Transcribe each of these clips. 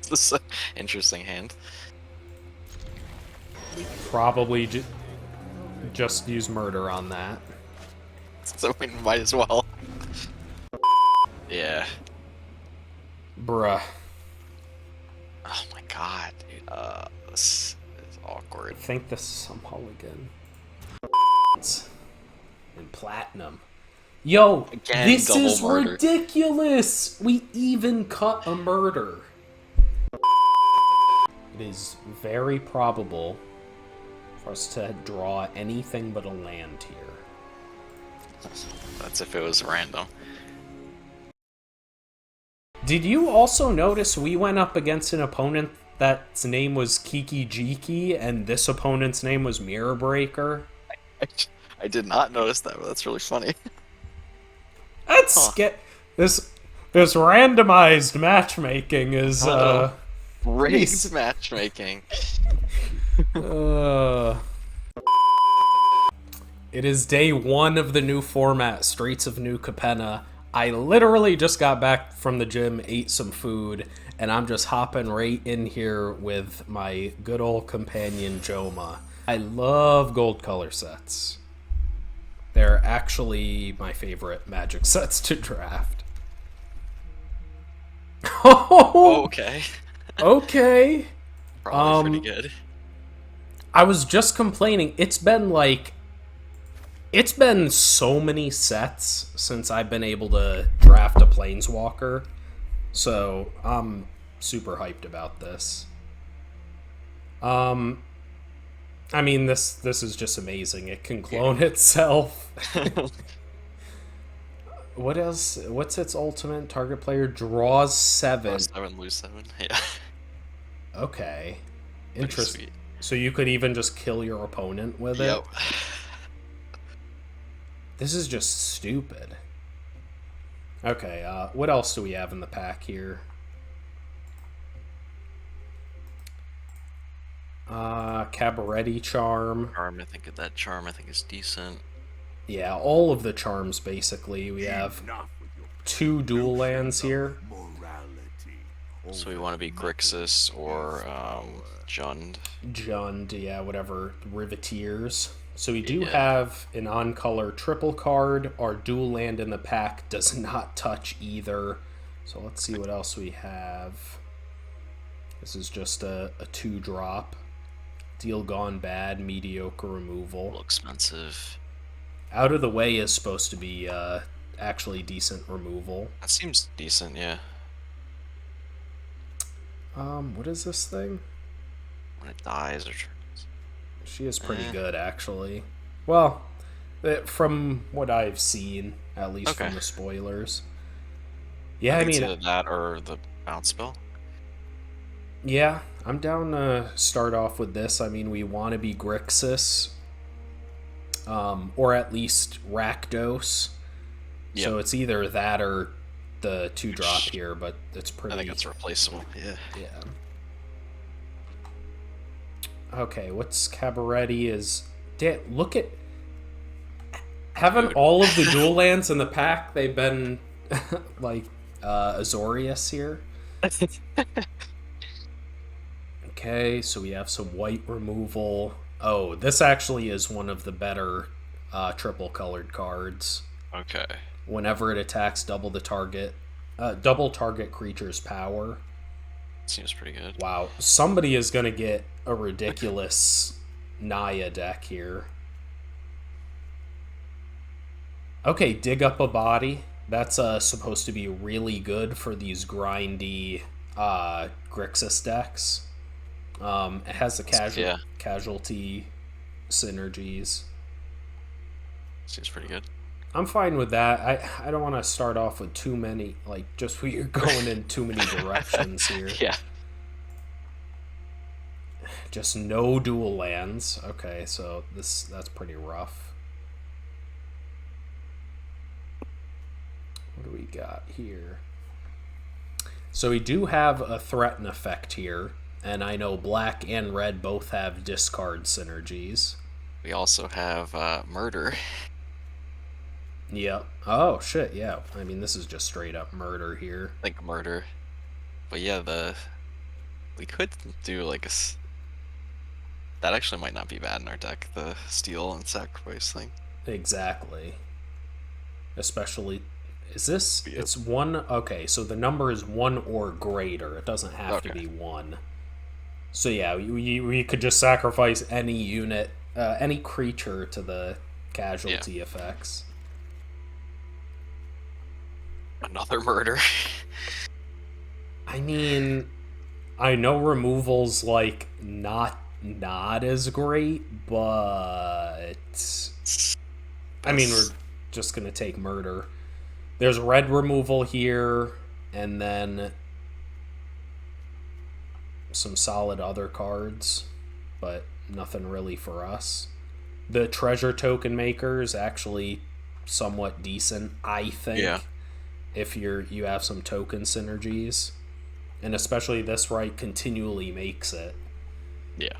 This is an interesting hand. Probably just use murder on that. So we might as well. Yeah. Bruh. Oh my god, dude. This is awkward. I think this is some mulligan. And platinum. Yo, Again, this double is murder. ridiculous! We even cut a murder. It is very probable for us to draw anything but a land here. That's if it was random. Did you also notice we went up against an opponent that's name was Kiki Jiki and this opponent's name was Mirror Breaker? I did not notice that, but that's really funny. That's this randomized matchmaking is Rigged matchmaking. It is day 1 of the new format, Streets of New Capenna. I literally just got back from the gym, ate some food, and I'm just hopping right in here with my good old companion Joma. I love gold color sets. They're actually my favorite Magic sets to draft. Oh, okay. Okay. Probably pretty good. I was just complaining. It's been so many sets since I've been able to draft a Planeswalker. So I'm super hyped about this. I mean, this is just amazing. It can clone itself. What else? What's its ultimate? Target player draws 7. Draw 7, lose 7. Yeah. Okay. Pretty Interesting. sweet. So you could even just kill your opponent with it? Yep. This is just stupid. Okay, what else do we have in the pack here? Cabaret Charm. I think that charm is decent. Yeah, all of the charms basically. We have 2 dual lands here. So we want to be Grixis or Jund. Jund, yeah, whatever. Riveteers. So we do have an on-color triple card. Our dual land in the pack does not touch either. So let's see what else we have. This is just a 2-drop. Deal Gone Bad, mediocre removal. A little expensive. Out of the Way is supposed to be actually decent removal. That seems decent, yeah. What is this thing? When it dies or turns. She is pretty good, actually. Well, from what I've seen, at least from the spoilers. Yeah, I mean, either that or the bounce spell. Yeah, I'm down to start off with this. I mean, we want to be Grixis, or at least Rakdos. Yep. So it's either that or the 2-drop here, but it's pretty... I think it's replaceable, yeah. Yeah. Okay, what's Cabaret is... Look at... Haven't all of the dual lands in the pack, they've been, like, Azorius here? Okay, so we have some white removal. Oh, this actually is one of the better triple-colored cards. Okay. Whenever it attacks, double target creature's power. Seems pretty good. Wow, somebody is going to get a ridiculous Naya deck here. Okay, Dig Up a Body. That's supposed to be really good for these grindy Grixis decks. It has the casualty synergies. Seems pretty good. I'm fine with that. I don't want to start off with too many, like, just where you're going in too many directions here. Yeah. Just no dual lands. Okay, so that's pretty rough. What do we got here? So we do have a threaten effect here, and I know black and red both have discard synergies. We also have murder. Yep. Oh, shit, yeah. I mean, this is just straight up murder here. I think murder. But yeah, We could do like that actually might not be bad in our deck, the steal and sacrifice thing. Exactly. Especially, is this? Yep. It's one. Okay, so the number is one or greater. It doesn't have to Okay. be one. So yeah, we could just sacrifice any unit, any creature to the casualty effects. Another murder. I mean, I know removal's like not as great, but I mean we're just gonna take murder. There's red removal here, and then some solid other cards, but nothing really for us. The treasure token maker is actually somewhat decent, I think. Yeah. If you have some token synergies, and especially this right continually makes it. Yeah.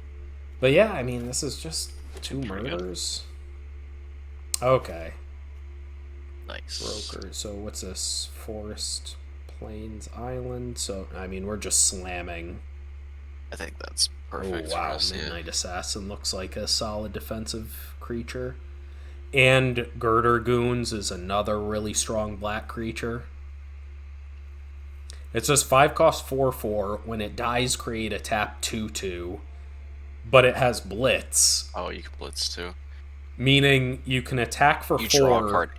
But yeah, I mean this is just two murders. Okay. Nice. Broker. So what's this? Forest, Plains, Island. So I mean we're just slamming. I think that's perfect. Oh wow, for us, Midnight Assassin looks like a solid defensive creature. And Girder Goons is another really strong black creature. It says 5 cost 4/4. When it dies, create a tap 2/2. But it has Blitz. Oh, you can blitz too. Meaning you can attack for 4 draw a card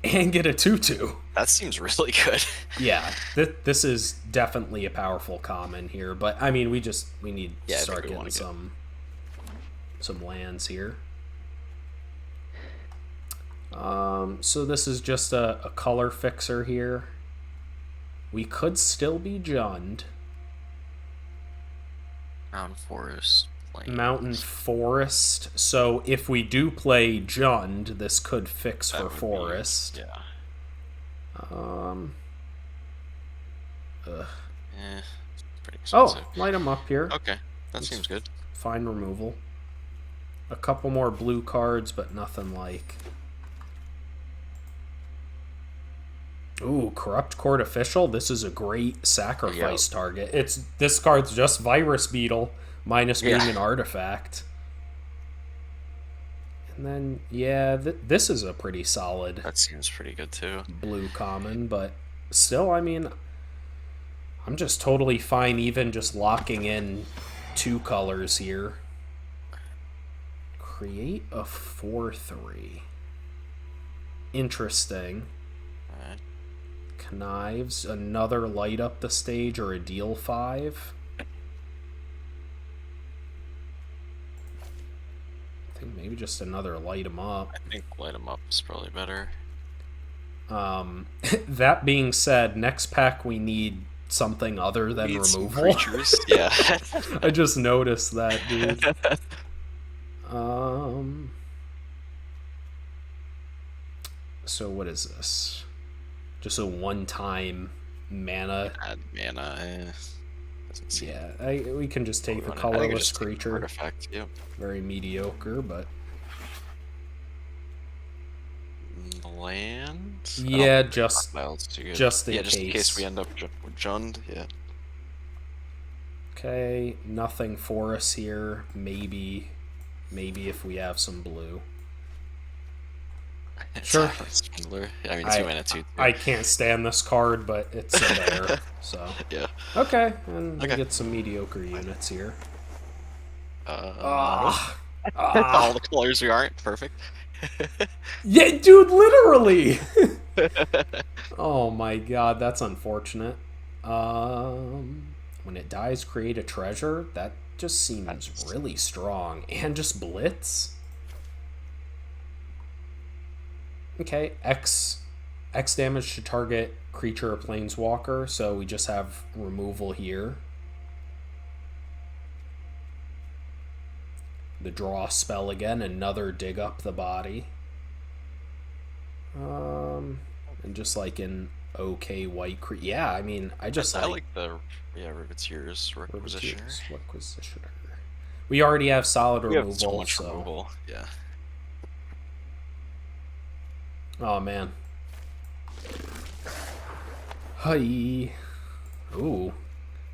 and get a 2/2. That seems really good. Yeah, this is definitely a powerful common here. But I mean, we need to start getting some lands here. So this is just a color fixer here. We could still be Jund. Mountain Forest. So if we do play Jund, this could fix for Forest. Yeah. Pretty expensive. Oh, light them up here. Okay, that seems good. Fine removal. A couple more blue cards, but nothing like... Ooh, Corrupt Court Official. This is a great sacrifice target. This card's just Virus Beetle, minus being an artifact. And then, yeah, this is a pretty solid... That seems pretty good, too. Blue common, but still, I mean... I'm just totally fine even just locking in 2 colors here. Create a 4/3. Interesting. Alright. Knives, another light up the stage or a deal 5. I think maybe just another light them up. I think light them up is probably better. That being said, next pack we need something other than removal. Creatures. Yeah. I just noticed that, dude. So what is this? Just a one-time mana. Add mana. Yeah, we can just take the colorless creature. Artifact. Yep. Very mediocre, but land. Yeah, just in just in case we end up with Jund. Yeah. Okay, nothing for us here. Maybe if we have some blue. Sure. I mean, 2 mana too. I can't stand this card, but it's there. So yeah. Okay, and we get some mediocre units here. All the colors we aren't perfect. Yeah, dude, literally. Oh my god, that's unfortunate. When it dies, create a treasure. That just seems really strong, and just blitz. Okay, X damage to target creature or planeswalker, so we just have removal here. The draw spell again, another dig up the body. And just like an okay white yeah, I mean, I like the Riveteer's Requisitioner. We already have solid removal. Have so much removal, yeah. Oh man. Hi. Ooh.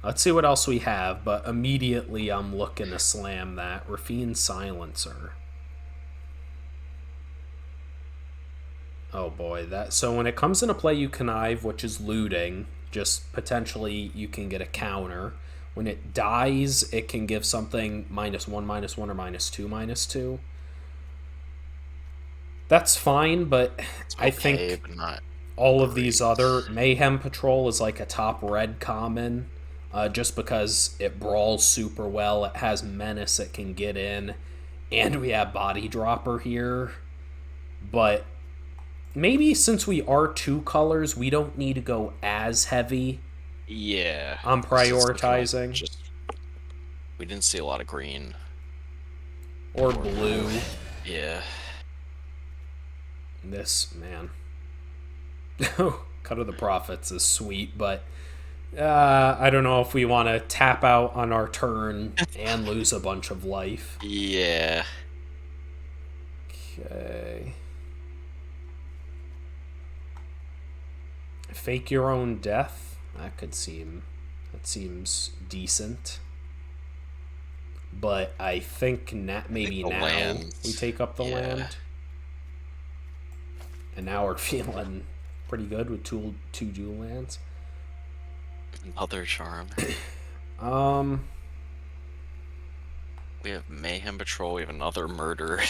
Let's see what else we have, but immediately I'm looking to slam that. Rafine Silencer. Oh boy, that so when it comes into play you connive, which is looting, just potentially you can get a counter. When it dies, it can give something -1/-1 or -2/-2. That's fine, but It's I okay, think but not all of these great. other Mayhem Patrol is like a top red common, just because it brawls super well. It has menace it can get in, and we have Body Dropper here. But maybe since we are two colors, we don't need to go as heavy Yeah, on I was just looking at prioritizing. just we didn't see a lot of green Or or blue. blue. Yeah, This, man. Cut of the Prophets is sweet, but I don't know if we want to tap out on our turn and lose a bunch of life. yeah. Okay. Fake your own death. That seems decent. But I think I think maybe the now we lands. take up the Yeah, land. And now we're feeling pretty good with two dual lands. another charm. Um, We have Mayhem Patrol. We have another murder.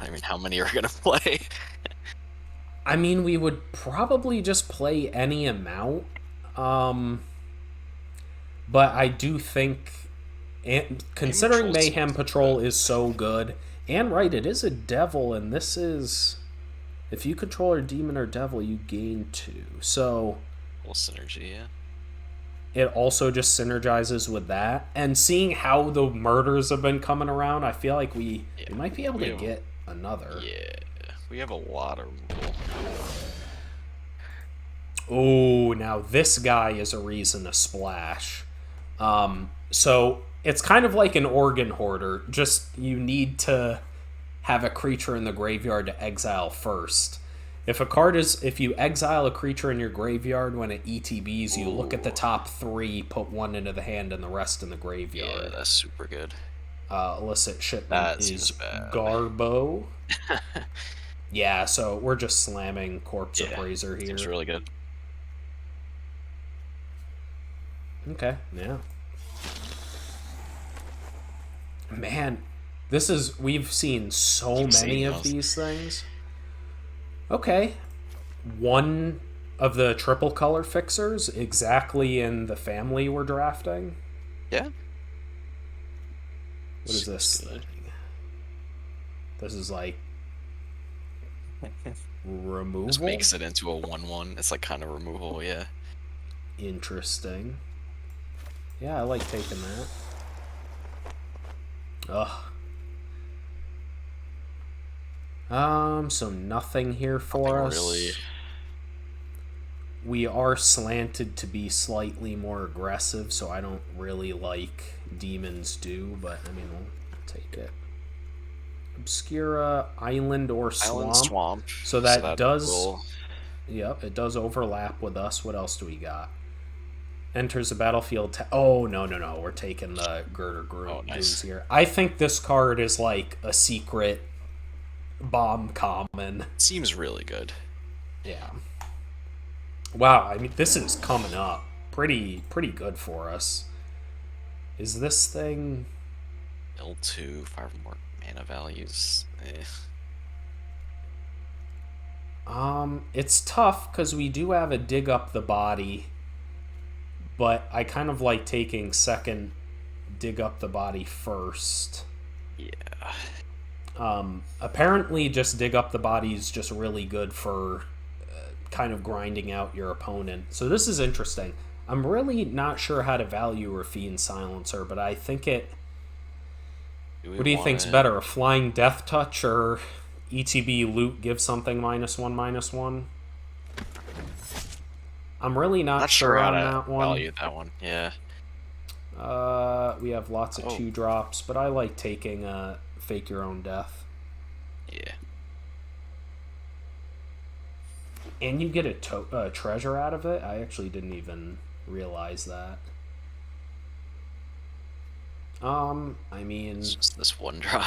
I mean, how many are gonna play? I mean, we would probably just play any amount. Um, but I do think, and Mayhem considering Patrol Mayhem seems good. Patrol is so good, and right, it is a devil, and this is if you control a demon or devil, you gain 2. So Full synergy. Yeah. it also just synergizes with that. And seeing how the murders have been coming around, I feel like Yeah. we might be able We to have. get another. Yeah. We have a lot of removal. Oh, now this guy is a reason to splash. So it's kind of like an organ hoarder. Just you need to have a creature in the graveyard to exile first. If you exile a creature in your graveyard when it ETBs, you look at the Ooh. top 3, put 1 into the hand, and the rest in the Yeah, graveyard. that's super good. Illicit shipment That seems is bad. Garbo. Yeah, so we're just slamming Corpse Yeah, Appraiser seems here. really good. Okay, yeah. Man, we've seen so Keep many seeing of those. these things. Okay, one of the triple color fixers exactly in the family we're drafting. Yeah, What is this seems thing? good. This is like Just removal? makes it into a 1/1. It's like kind of removal. Yeah. Interesting. Yeah, I like taking that. Ugh. So nothing here Nothing for really. us. We are slanted to be slightly more aggressive, so I don't really like Demons Do, but I mean, we'll take it. Obscura, Island, or Island Swamp. Swamp. So So that that does, will. yep, it does overlap with us. What else do we got? Enters the battlefield. Oh, no, no, no. We're taking the Girder Oh, Goons nice. here. I think this card is like a secret bomb common. Seems really good. Yeah. Wow, I mean, this is coming up pretty good for us. Is this thing? L2, 5 more mana values. It's tough because we do have a dig up the body, but I kind of like taking second dig up the body first. Yeah. Apparently, just dig up the body is just really good for kind of grinding out your opponent. So this is interesting. I'm really not sure how to value Rafine Silencer, but I think it. Do we What do you want think's to? better, a Flying Death Touch or ETB Loot give something -1/-1? I'm really not Not sure sure how on to that one. value that one. Yeah. We have lots of Oh, 2 drops, but I like taking Fake Your Own Death. yeah. And you get a treasure out of it. I actually didn't even realize that. I mean, It's just this one drop.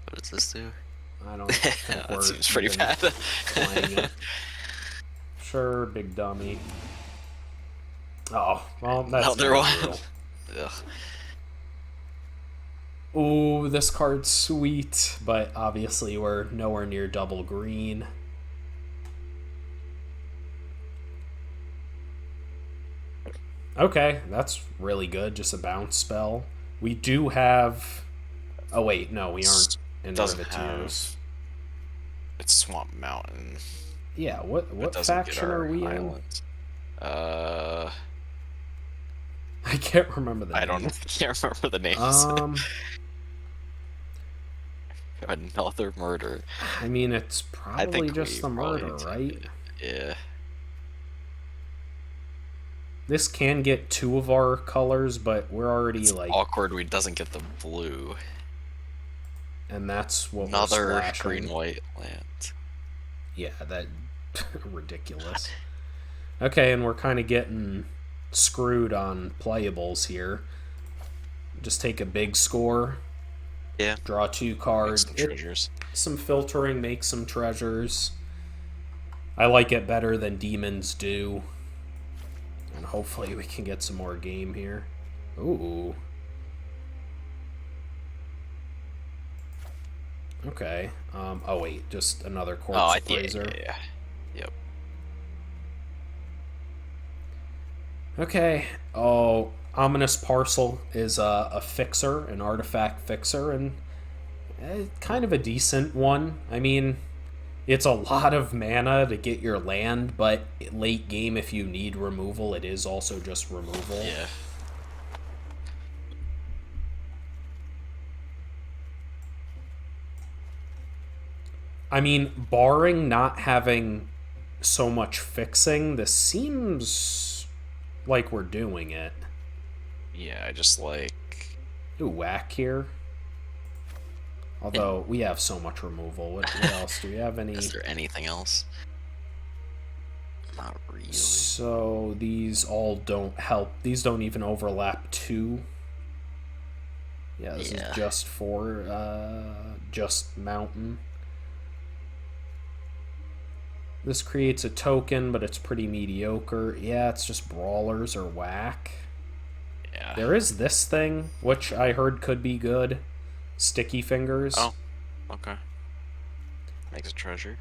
What does this do? I don't think That we're seems pretty even bad. playing it. Sure, big dummy. Oh, well, that's Another gonna one. do. Ugh. Ooh, this card's sweet, but obviously we're nowhere near double green. Okay, that's really good. Just a bounce spell. We do have. Oh wait, no, we aren't in Doesn't Riveteers. have. It's Swamp Mountain. Yeah, what It what doesn't get faction are our we in? islands. I can't remember the I don't know. name. I can't remember the names. Um, Another murder. I mean, it's I probably think just we the probably murder, need to. right? Yeah. This can get two of our colors, but we're already It's like, awkward we doesn't get the blue. and that's what we're Another splashing. green-white land. Yeah, that ridiculous. Okay, and we're kind of getting screwed on playables here. Just take a big score, Yeah. draw two Make cards. some treasures. Some filtering, make some treasures. I like it better than demons do. And hopefully we can get some more game here. Ooh. Okay. Oh wait, just another Oh, corpse yeah, appraiser. yeah. Yep. Okay. Oh, ominous parcel is a fixer, an artifact fixer, and kind of a decent one. I mean, it's a lot of mana to get your land, but late game, if you need removal, it is also just removal. Yeah. I mean, barring not having so much fixing, this seems like we're doing it. Yeah, I just like. Ooh, whack here. Although we have so much removal. What else? Do we have any? Is there anything else? Not really. So these all don't help. These don't even overlap two. Yeah, this is just for just mountain. This creates a token, but it's pretty mediocre. Yeah, it's just brawlers or whack. Yeah. There is this thing, which I heard could be good. Sticky fingers. Oh, okay. Makes a treasure.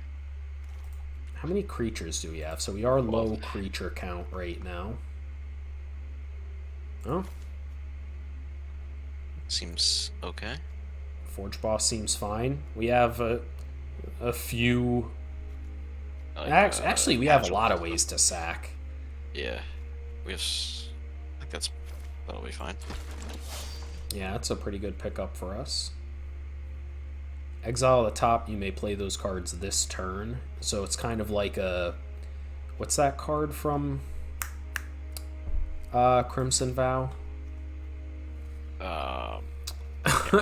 How many creatures do we have? So we are low creature count right now. Oh, Seems okay. Forge Boss seems fine. We have a few. Like, Actually, we have a agile lot of stuff. ways to sack. Yeah. We have. I think that'll be fine. Yeah, that's a pretty good pickup for us. Exile at the top, you may play those cards this turn. So it's kind of like a. What's that card from Crimson Vow?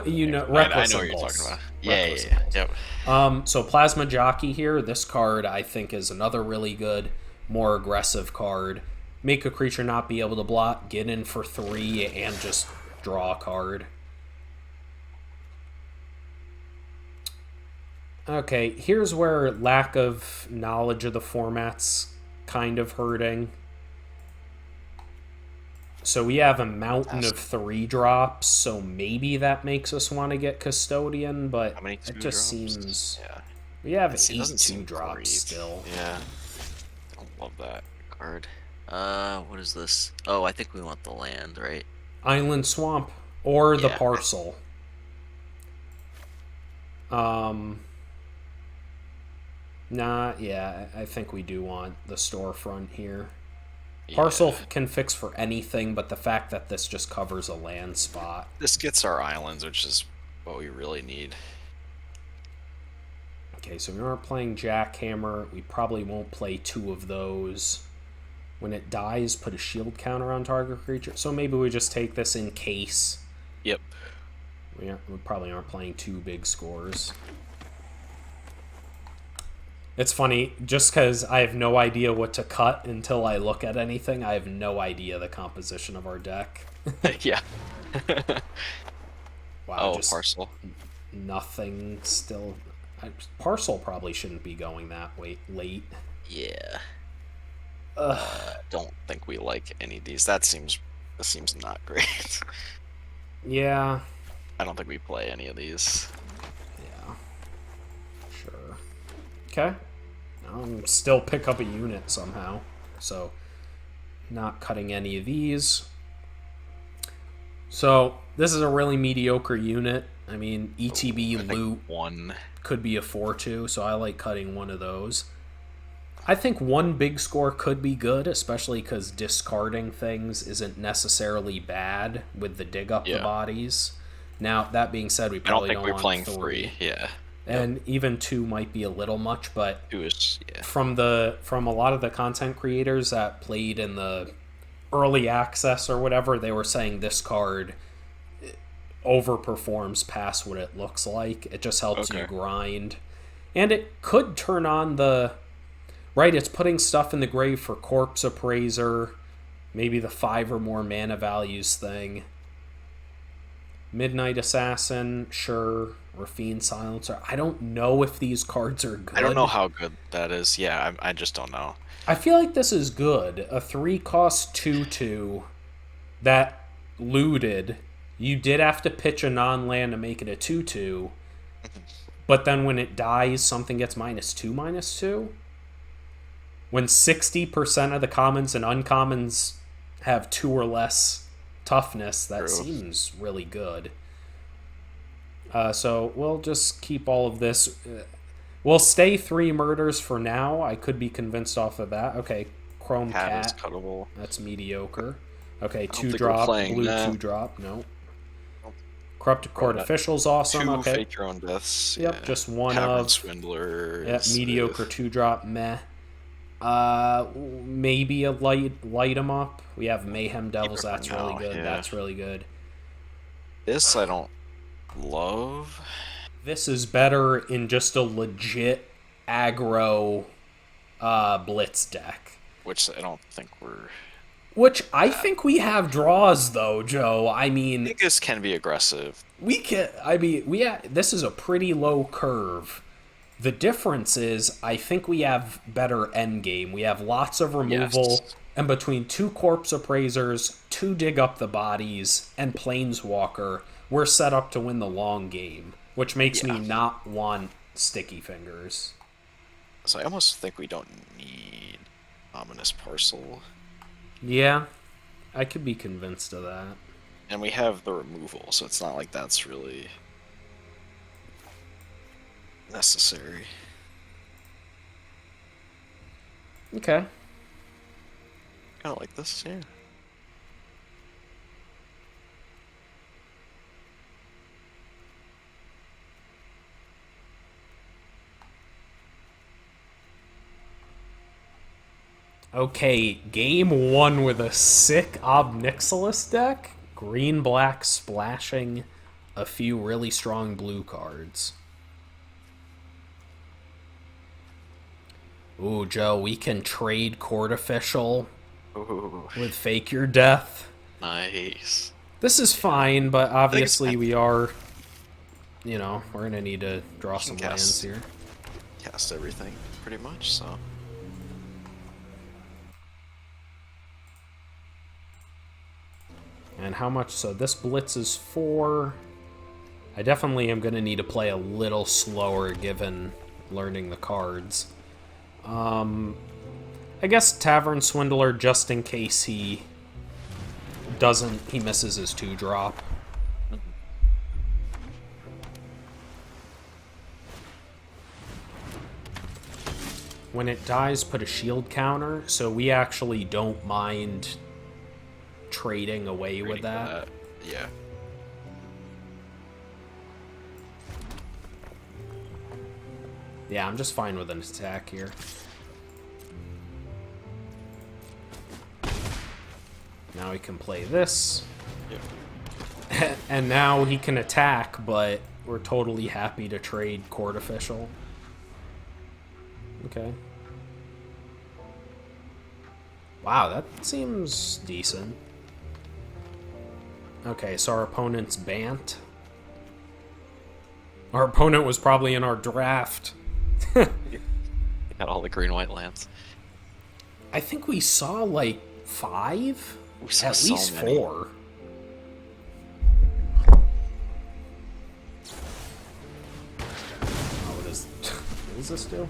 You know, Reckless I know what you're Impulse. talking about. Reckless Yeah. Impulse. Yep. So Plasma Jockey here, this card I think is another really good, more aggressive card. Make a creature not be able to block, get in for 3, and just draw a card. Okay, here's where lack of knowledge of the format's kind of hurting. So we have a mountain of 3 drops, so maybe that makes us want to get Custodian, but How many it 2 just drops? seems... Yeah. We have It 8 doesn't 2 seem drops great. still. Yeah. Don't love that card. What is this? Oh, I think we want the land, right? Island Swamp, or the Yeah. parcel. Yeah, I think we do want the storefront here. Parcel can fix for anything, but the fact that this just covers a land spot. This gets our islands, which is what we really need. Okay, so we aren't playing Jackhammer. We probably won't play 2 of those. When it dies, put a shield counter on target creature. So maybe we just take this in case. Yep. We probably aren't playing 2 big scores. It's funny, just because I have no idea what to cut until I look at anything, I have no idea the composition of our deck. Yeah. Wow, Oh, just parcel. nothing still. Parcel probably shouldn't be going that way late. Yeah. Ugh. Don't think we like any of these. That seems not great. Yeah. I don't think we play any of these. Yeah. Sure. Okay. Still pick up a unit somehow. So, not cutting any of these. So, this is a really mediocre unit. I mean, ETB I think loot one. could be a 4-2, so I like cutting one of those. I think one big score could be good, especially because discarding things isn't necessarily bad with the dig up the Yeah. bodies. Now, that being said, we I don't probably think don't we're want playing 3. Yeah. And even 2 might be a little much, but Two is yeah. from a lot of the content creators that played in the early access or whatever, they were saying this card overperforms past what it looks like. It just helps you Okay. grind. And it could turn on the right, it's putting stuff in the grave for Corpse Appraiser, maybe the 5 or more mana values thing. Midnight Assassin, sure. Or Fiend Silencer. I don't know if these cards are good. I don't know how good that is. Yeah, I just don't know. I feel like this is good. A 3-cost 2/2 that looted. You did have to pitch a non-land to make it a 2/2, but then when it dies, something gets -2/-2. When 60% of the commons and uncommons have 2 or less toughness, that True. seems really good. So we'll just keep all of this. We'll stay 3 murders for now. I could be convinced off of that. Okay, Chrome Cat is Cat. cuttable. That's mediocre. Okay, don't 2 think we're drop, playing blue that. 2 drop. No. Nope. Corrupted Court Right, Official's awesome. Two Okay. fake your own deaths. Yep, Yeah. just one Tavern of. Swindler. Yep, mediocre 2 drop. Meh. Maybe a light 'em up. We have Mayhem Devils. it for That's really now, good. yeah. That's really good. This I don't love. This is better in just a legit aggro blitz deck. Which I don't think we're. Which I think we have draws though, Joe. I I mean, think this can be aggressive. we can. I mean, this is a pretty low curve. The difference is, I think we have better end game. We have lots of removal, Yes. and between 2 Corpse Appraisers, 2 dig up the bodies, and Planeswalker, we're set up to win the long game, which makes me Yeah. not want Sticky Fingers. So I almost think we don't need Ominous Parcel. Yeah, I could be convinced of that. And we have the removal, so it's not like that's really necessary. Okay. Kind of like this, yeah. Okay, game 1 with a sick Ob Nixilis deck. Green-black splashing a few really strong blue cards. Ooh, Joe, we can trade Court Official Ooh, with Fake Your Death. nice. This is fine, but obviously it's- we are, we're going to need to draw some can lands cast- here. Cast everything, pretty much, so. And how much? So this blitz is 4. I definitely am going to need to play a little slower given learning the cards. I guess Tavern Swindler just in case he misses his 2 drop. When it dies, put a shield counter, so we actually don't mind trading away with that. Yeah. Yeah, I'm just fine with an attack here. Now he can play this. Yep. And now he can attack, but we're totally happy to trade Court Official. Okay. Wow, that seems decent. Okay, so our opponent's Bant. Our opponent was probably in our draft. Got all the green-white lands. I think we saw like 5? We saw At so least many. 4. Oh, what does this do?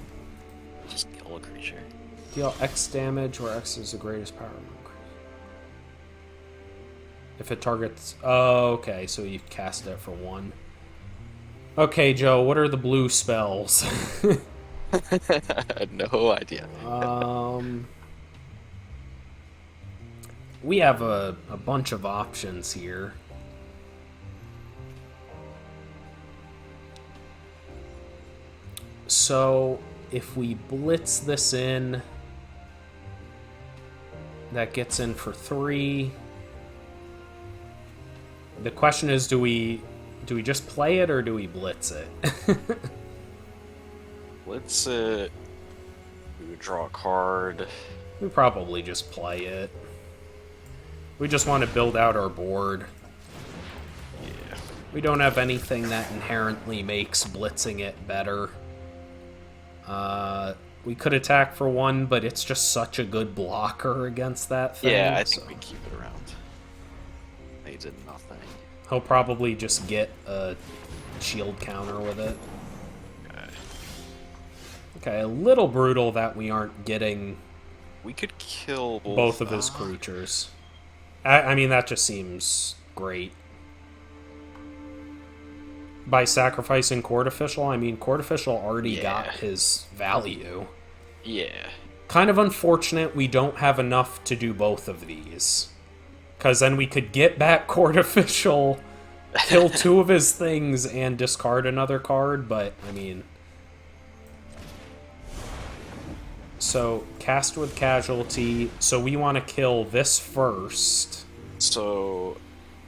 Just kill a creature. Deal X damage where X is the greatest power increase. If it targets... Oh, okay, so you cast it for 1. Okay, Joe, what are the blue spells? No idea. We have a bunch of options here. So, if we blitz this in, that gets in for 3. The question is, do we just play it or do we blitz it? Let's we would draw a card. We probably just play it. We just want to build out our board. Yeah. We don't have anything that inherently makes blitzing it better. We could attack for 1, but it's just such a good blocker against that thing. Yeah, I think we keep it around. They did nothing. He'll probably just get a shield counter with it. Okay. Okay, a little brutal that we aren't getting We could kill both of his creatures. I mean, that just seems great. By sacrificing Court Official, I mean, Court Official already got his value. Yeah. Kind of unfortunate we don't have enough to do both of these. Because then we could get back Court Official, kill 2 of his things, and discard another card, but, I mean... So, cast with Casualty. So we want to kill this first. So,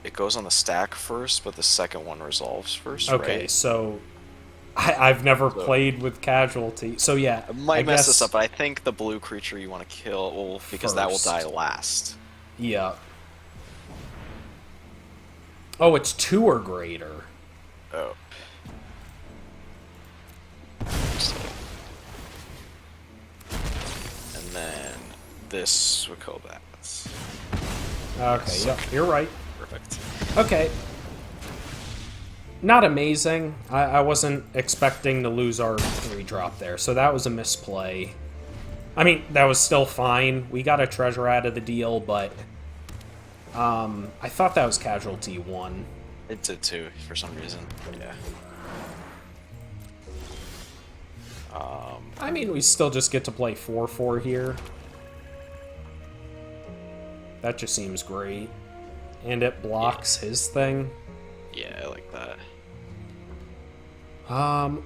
it goes on the stack first, but the second one resolves first, Okay, right? so... I've never played with Casualty. So yeah, It might I mess guess this up, but I think the blue creature you want to kill, well, because that will first. die last. Yeah. Oh, it's 2 or greater. Oh. And then this would kill that. Okay, yep, you're right. Perfect. Okay. Not amazing. I wasn't expecting to lose our 3-drop there, so that was a misplay. I mean, that was still fine. We got a treasure out of the deal, but... I thought that was Casualty 1. It did too, for some reason. Yeah. I mean, we still just get to play 4/4 here. That just seems great. And it blocks his thing. Yeah, I like that.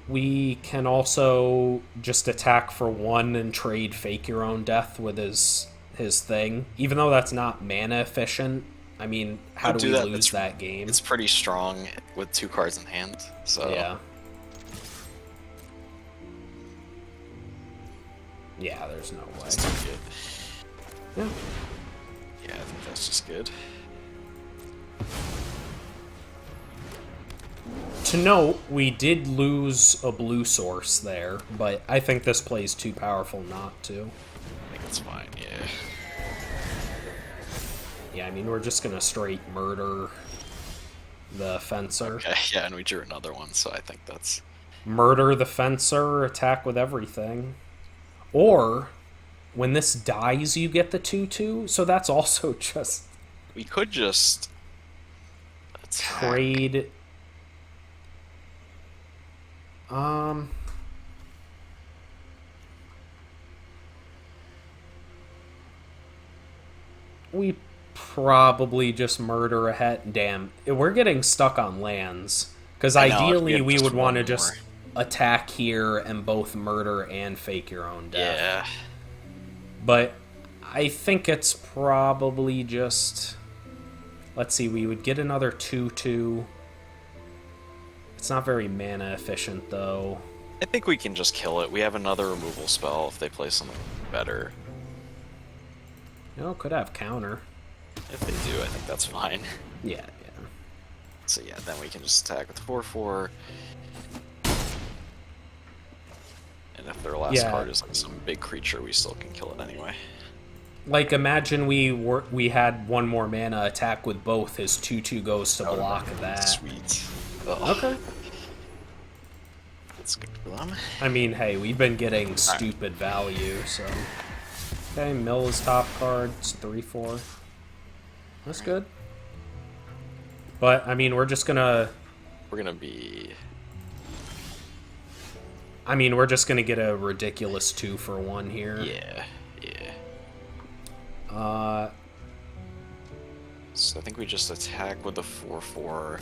We can also just attack for 1 and trade Fake Your Own Death with his thing. Even though that's not mana efficient, I mean, how do we lose that game? It's pretty strong with 2 cards in hand, so... Yeah. Yeah, there's no way. That's not good. Yeah. Yeah, I think that's just good. To note, we did lose a blue source there, but I think this play's too powerful not to. I think it's fine, yeah. Yeah, I mean, we're just gonna straight murder the Fencer. Okay, yeah, and we drew another one, so I think that's... Murder the Fencer, attack with everything. Or, when this dies, you get the 2/2, so that's also just... We could just... attack. Trade... We probably just murder a het. Damn, we're getting stuck on lands. Because ideally we would want to just attack here and both murder and Fake Your Own Death. Yeah. But I think it's probably just... Let's see, we would get another 2/2. It's not very mana efficient, though. I think we can just kill it. We have another removal spell if they play something better. You know, could have counter. If they do, I think that's fine. Yeah. So yeah, then we can just attack with 4/4. And if their last card is like some big creature, we still can kill it anyway. Like, imagine we had one more mana attack with both. His 2/2 goes to block that. Sweet. Ugh. Okay. That's good for them. I mean, hey, we've been getting stupid value, so... Okay, mill is top card. It's 3/4. That's good. But, I mean, we're just gonna... We're gonna be... I mean, we're just gonna get a ridiculous 2-for-1 here. Yeah. So I think we just attack with the 4/4.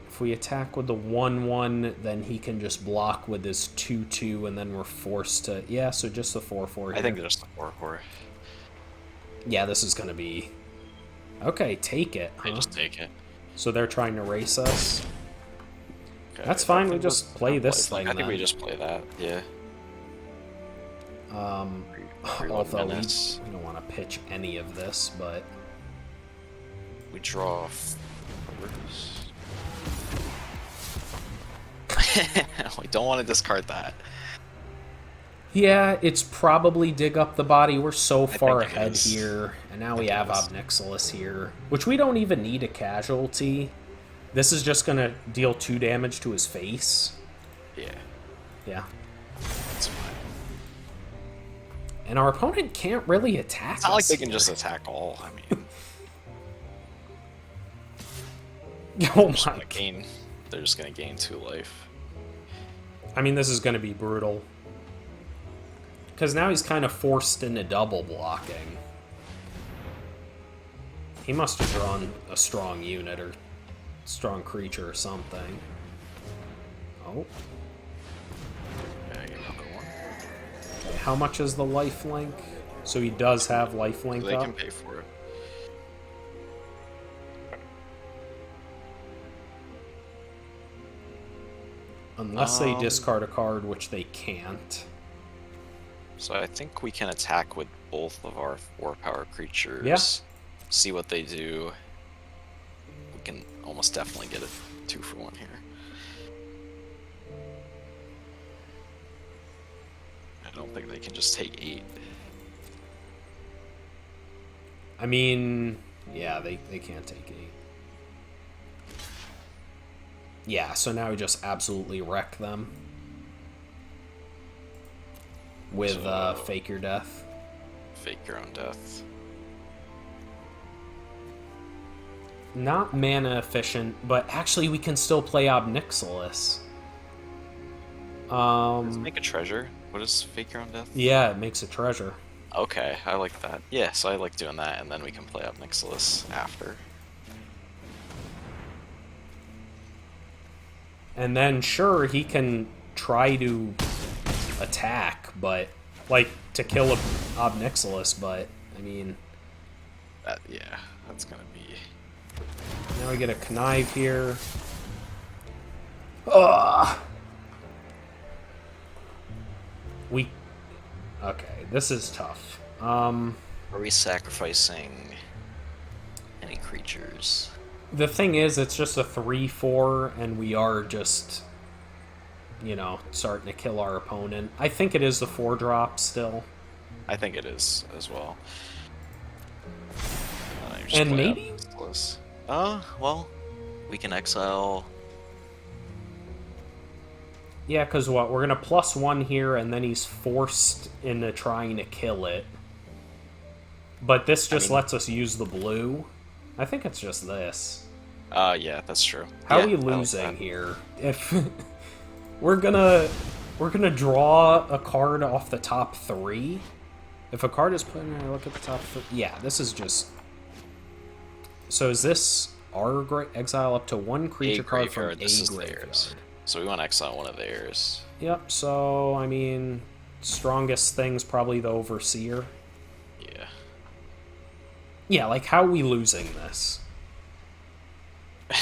If we attack with the 1/1, then he can just block with his 2/2, and then we're forced to... Yeah, so just the 4/4 here. I think just the 4/4. Yeah, this is gonna be... Okay, take it, huh? They just take it. So they're trying to race us? Okay, That's fine, we just play this thing, I think we just play that, yeah. Although we don't want to pitch any of this, but... We draw first. We don't want to discard that. Yeah, it's probably dig up the body. We're so far ahead here, and now we have Obnixilis here, which we don't even need a casualty. This is just going to deal 2 damage to his face. Yeah. That's fine. And our opponent can't really attack us. It's not like they can just attack all, I mean... Oh my god. They're just gonna gain 2 life. I mean, this is going to be brutal. Because now he's kind of forced into double blocking. He must have drawn a strong unit or strong creature or something. Oh. Yeah, you another one. How much is the lifelink? So he does have lifelink So they up? can pay for it. Unless they discard a card, which they can't. So I think we can attack with both of our 4-power creatures. Yeah. See what they do. We can almost definitely get a 2-for-1 here. I don't think they can just take 8. I mean, yeah, they can't take 8. Yeah, so now we just absolutely wreck them. With Fake Your Death. Fake your own death. Not mana efficient, but actually we can still play Obnixilis. Does it make a treasure? What is fake your own death? Yeah, it makes a treasure. Okay, I like that. Yeah, so I like doing that, and then we can play Obnixilis after. And then, sure, he can try to attack, but, like, to kill Obnixilis, but, I mean... Yeah, that's gonna be... Now we get a Connive here. Ugh! Okay, this is tough. Are we sacrificing any creatures? The thing is, it's just a 3/4, and we are just, you know, starting to kill our opponent. I think it is the 4-drop still. I think it is as well. And maybe? Well, we can exile. Yeah, because what? We're going to +1 here, and then he's forced into trying to kill it. But this just lets us use the blue. I think it's just this. Yeah, that's true. How are we losing here? If we're gonna draw a card off the top 3. If a card is put in there, look at the top 3. Yeah, this is just. So is this our exile up to 1 creature card from a graveyard? So we want to exile one of theirs. Yep. So I mean, strongest thing's probably the Overseer. Yeah. Yeah, like how are we losing this?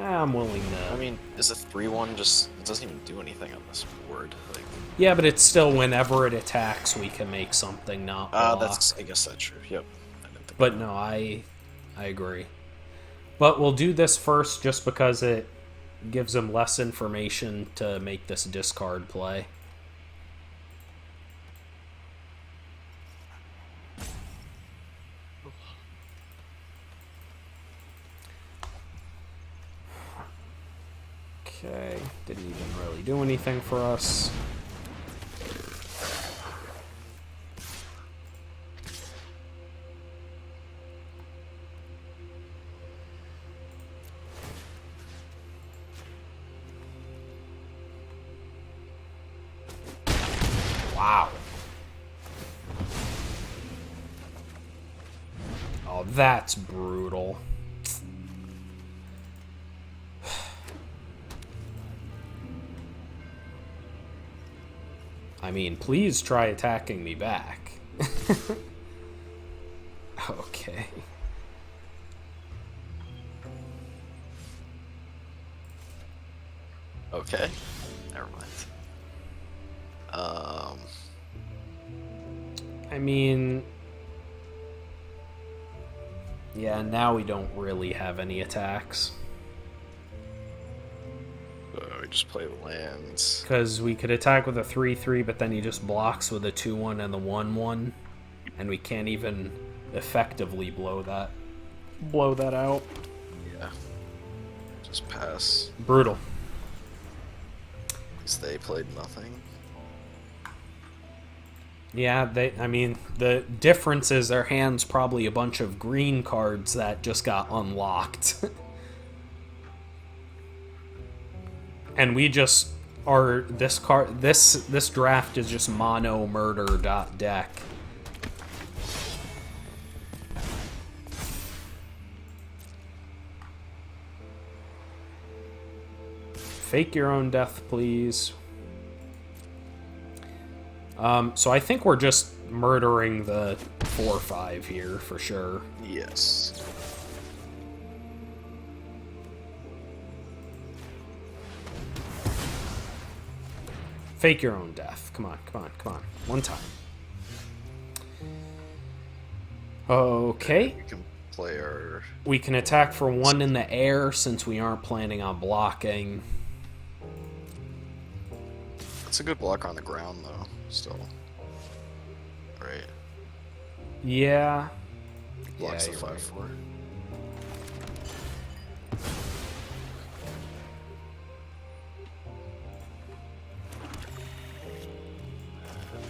I'm willing I to... mean, is a 3-1 just... It doesn't even do anything on this board. Like, Yeah, but it's still whenever it attacks, we can make something not that's... block. I guess that's true. Yep. I didn't think of But that. no, I agree. But we'll do this first just because it gives him less information to make this discard play. Okay, didn't even really do anything for us. Wow. Oh, that's brutal. I mean, please try attacking me back. Okay. Okay. Never mind. I mean... Yeah, now we don't really have any attacks. We just play lands. Because we could attack with a 3-3, but then he just blocks with a 2-1 and the 1-1. And we can't even effectively blow that out. Yeah. Just pass. Brutal. Because they played nothing. Yeah, I mean, the difference is their hand's probably a bunch of green cards that just got unlocked. And we just are, this draft is just mono murder deck. Fake your own death, please. So I think we're just murdering the 4-5 here for sure. Yes. Fake your own death. Come on, come on, come on. One time. Okay. We can play our... We can attack for 1 in the air since we aren't planning on blocking. It's a good block on the ground, though, still. Right. Yeah. Blocks Yeah, the you're 5-4.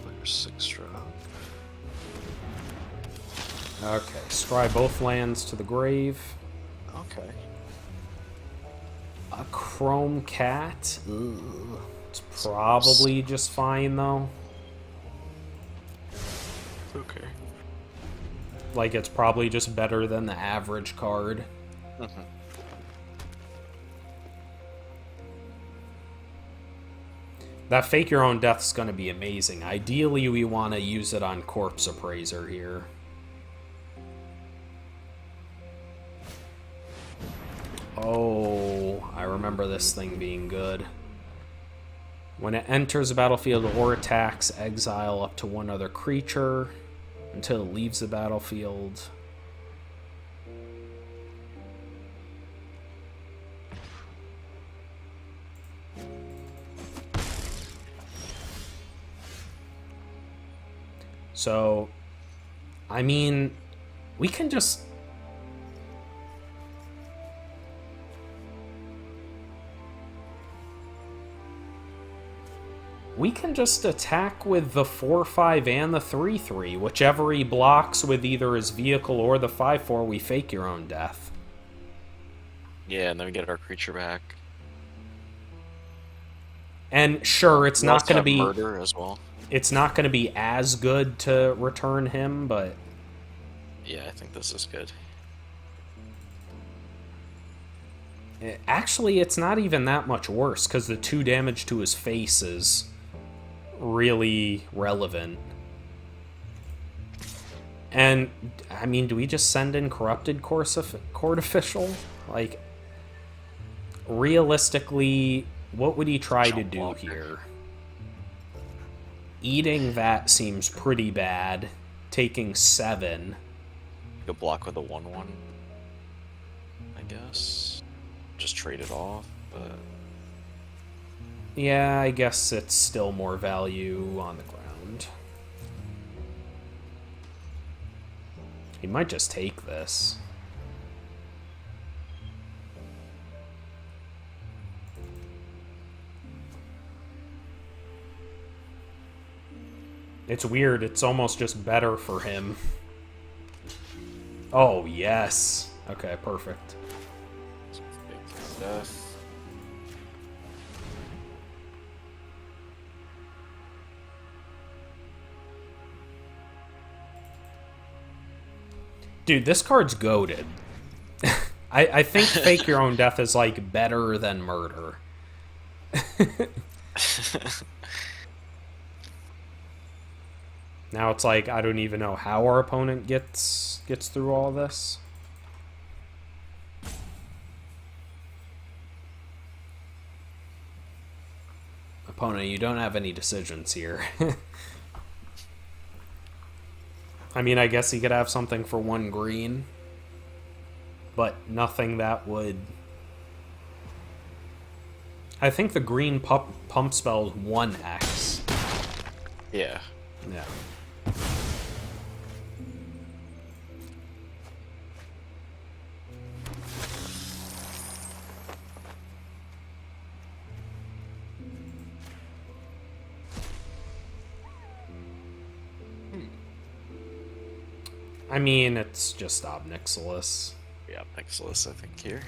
Put your 6 drop. Okay, scry both lands to the grave. Okay. A chrome cat. Ugh. It's probably just fine, though. Okay. Like, it's probably just better than the average card. Mm-hmm. That fake your own death's going to be amazing. Ideally, we want to use it on Corpse Appraiser here. Oh, I remember this thing being good. When it enters the battlefield or attacks, exile up to 1 other creature until it leaves the battlefield. So, I mean, we can just... We can just attack with the 4-5 and the 3-3. Whichever he blocks with either his vehicle or the 5-4, we fake your own death. Yeah, and then we get our creature back. And sure, it's We not also going to have be... murder as well. It's not going to be as good to return him, but... Yeah, I think this is good. Actually, it's not even that much worse, because the 2 damage to his face is really relevant. And, I mean, do we just send in Corrupted Court Official? Like, realistically, what would he try to Jump do blocker. here? Eating that seems pretty bad. Taking 7. You could block with a 1/1, I guess. Just trade it off, but Yeah, I guess it's still more value on the ground. He might just take this. It's weird, it's almost just better for him. Oh, yes. Okay, perfect. big stuff. Dude, this card's goated. I think Fake Your Own Death is, like, better than Murder. Now it's like, I don't even know how our opponent gets through all this. Opponent, you don't have any decisions here. I mean, I guess he could have something for 1 green, but nothing that would... I think the green pump spell is 1x. Yeah. Yeah. I mean, it's just Obnixilis. Yeah, Pixelis, I think, here.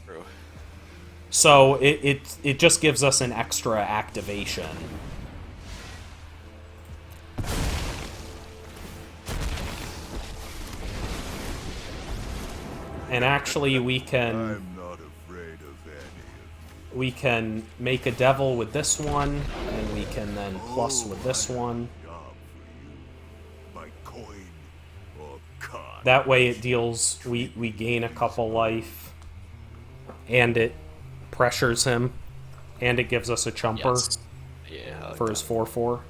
True. So it just gives us an extra activation. And actually we can I'm not afraid of any. we can make a devil with this one, and we can then plus with this one. Job for you. My coin or card. That way it deals, we gain a couple life, and it pressures him, and it gives us a chumper Yes. Yeah. I like for his that. 4/4.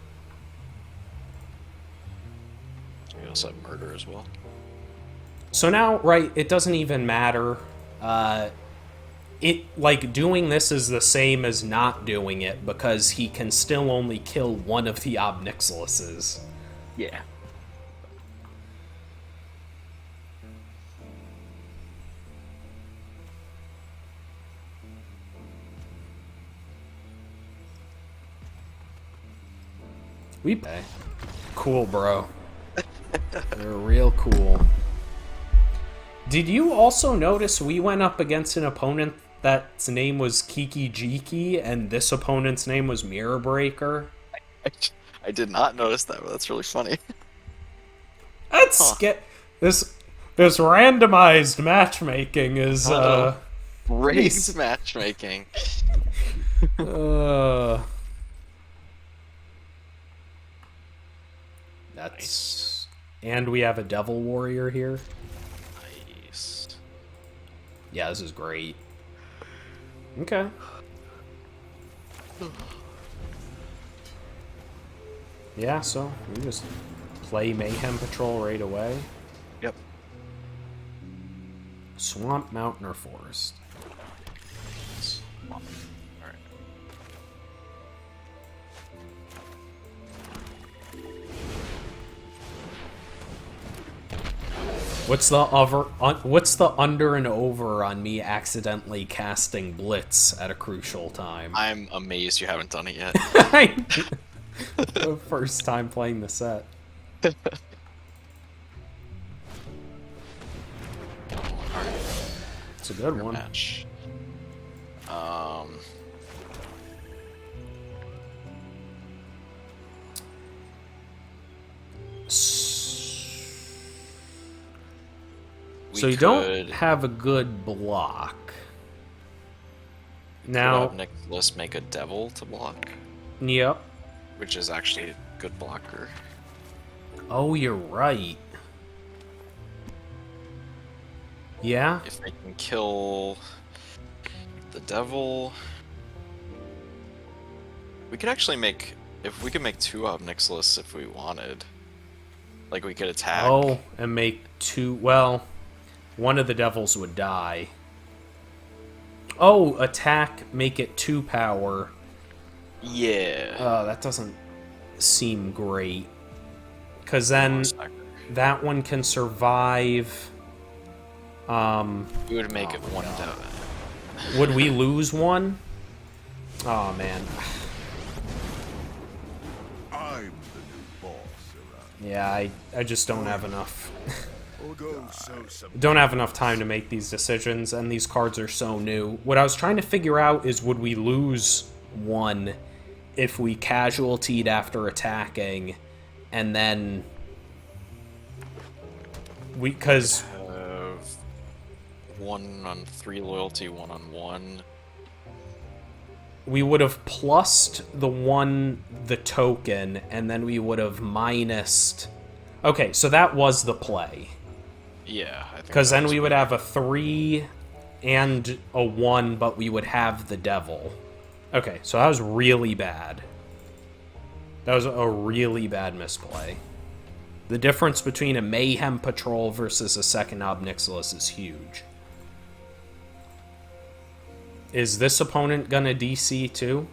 We also have Murder as well. So now, right, it doesn't even matter. Like, doing this is the same as not doing it, because he can still only kill one of the Obnixilises. Yeah. We pay. Cool, bro. They're real cool. Did you also notice we went up against an opponent that's name was Kiki Jiki, and this opponent's name was Mirror Breaker? I did not notice that, but that's really funny. That's this randomized matchmaking is Rigged matchmaking. That's and we have a Devil Warrior here. Nice. Yeah, this is great. Okay. Yeah, so we just play Mayhem Patrol right away. Yep. Swamp, mountain, or forest. Alright. What's the under and over on me accidentally casting Blitz at a crucial time? I'm amazed you haven't done it yet. The first time playing the set. It's a good one. Match. So you don't have a good block. Now, Nicholas make a devil to block, yep. which is actually a good blocker. Oh, you're right. Yeah? If they can kill the devil, we could actually make. If we could make 2 Obnixilis if we wanted. Like, we could attack. Oh, and make 2... Well, one of the devils would die. Oh, attack, make it 2 power. Yeah. That doesn't seem great. Because then that one can survive. We would make it 1 down. Would we lose one? Oh, man. I'm the new boss around. Yeah, I just don't have enough. Go sow some. Don't have enough time to make these decisions, and these cards are so new. What I was trying to figure out is, would we lose one if we casualtied after attacking, and then because 1 on 3 loyalty, 1 on 1. we would have plussed the token, and then we would have minused. Okay, so that was the play. Yeah, I think. Because then we would have a 3 and a 1, but we would have the devil. Okay, so that was really bad. That was a really bad misplay. The difference between a Mayhem Patrol versus a second Obnixilis is huge. Is this opponent gonna DC too?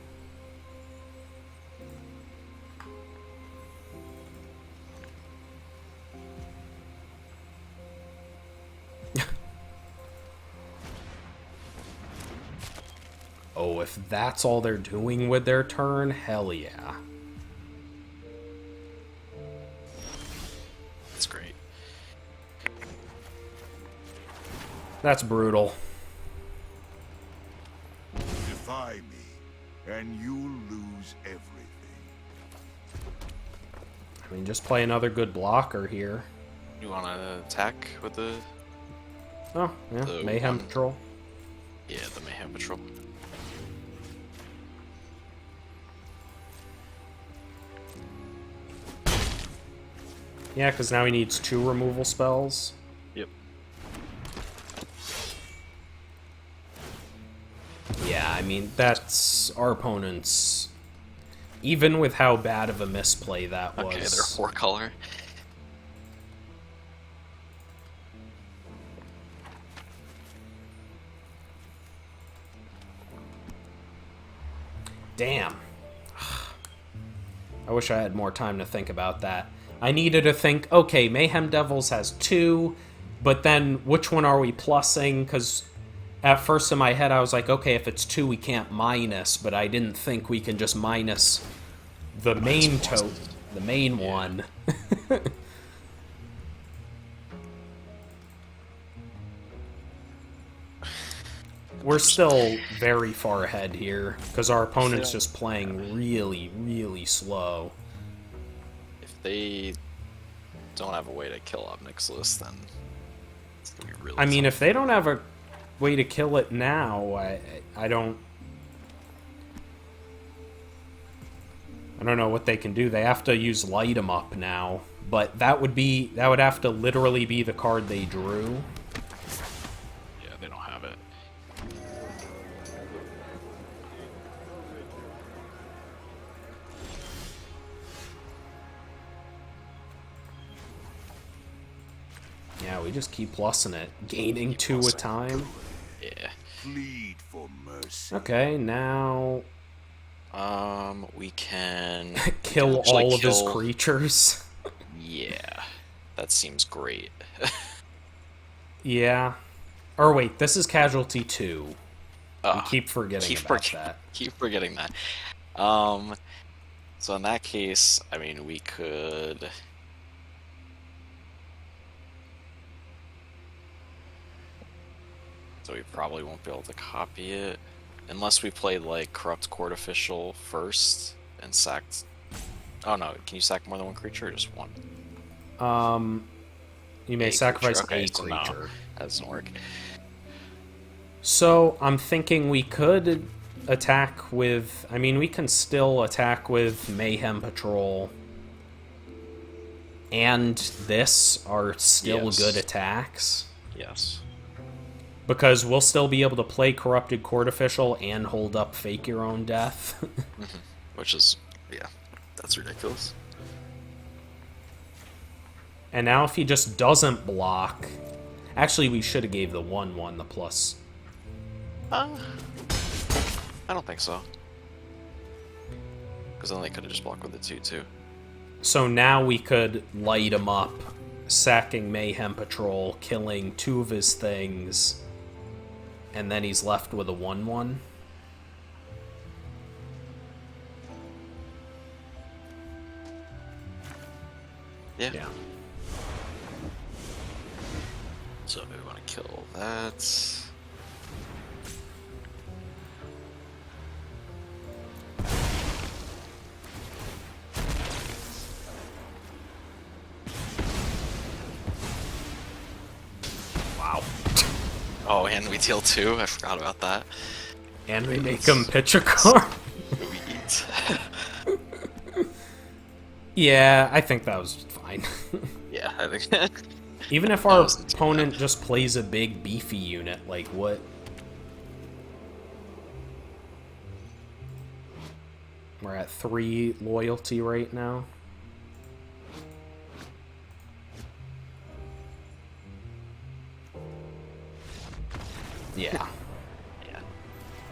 Oh, if that's all they're doing with their turn, hell yeah. That's great. That's brutal. Defy me, and you'll lose everything. I mean, just play another good blocker here. You want to attack with the? Oh, yeah, The Mayhem one- Patrol. Yeah, the Mayhem Patrol. Yeah, because now he needs 2 removal spells. Yep. Yeah, I mean, that's our opponent's... Even with how bad of a misplay that was... Okay, they're 4 color. Damn. I wish I had more time to think about that. I needed to think, okay, Mayhem Devils has 2, but then which one are we plussing? Because at first in my head I was like, okay, if it's 2 we can't minus, but I didn't think we can just minus the main the main one. We're still very far ahead here, because our opponent's just playing really, really slow. If they don't have a way to kill Obnixilis, then it's gonna be really. I mean, tough. if they don't have a way to kill it now, I don't know what they can do. They have to use Light 'em Up now, but that would have to literally be the card they drew. Yeah, they don't have it. Yeah, we just keep plussing it, gaining 2 a time. Yeah. Plead for mercy. Okay, now We can kill actually all of his kill- creatures. Yeah, that seems great. Yeah. Or wait, this is Casualty 2. We keep forgetting about that. Keep forgetting that. So in that case, I mean, we could. So we probably won't be able to copy it unless we played like Corrupt Court Official first and sacked. Oh no, can you sack more than 1 creature or just 1? You may A sacrifice creature. Okay, a so no, creature. that doesn't work. So I'm thinking we could attack with... I mean, we can still attack with Mayhem Patrol. And this are still Yes. good attacks. Yes. Because we'll still be able to play Corrupted Court Official and hold up Fake Your Own Death. Which is, yeah, that's ridiculous. And now if he just doesn't block... Actually, we should have gave the 1/1 the plus. I don't think so. Because then they could have just blocked with the 2/2. So now we could light him up, sacking Mayhem Patrol, killing 2 of his things, and then he's left with a 1/1. Yeah. So we want to kill that. Wow. Oh, and we deal 2. I forgot about that. And we make him pitch a card. We eat. Yeah, I think that was fine. Yeah, I think. Even if our opponent just plays a big beefy unit, like what? We're at 3 loyalty right now. Yeah. Yeah.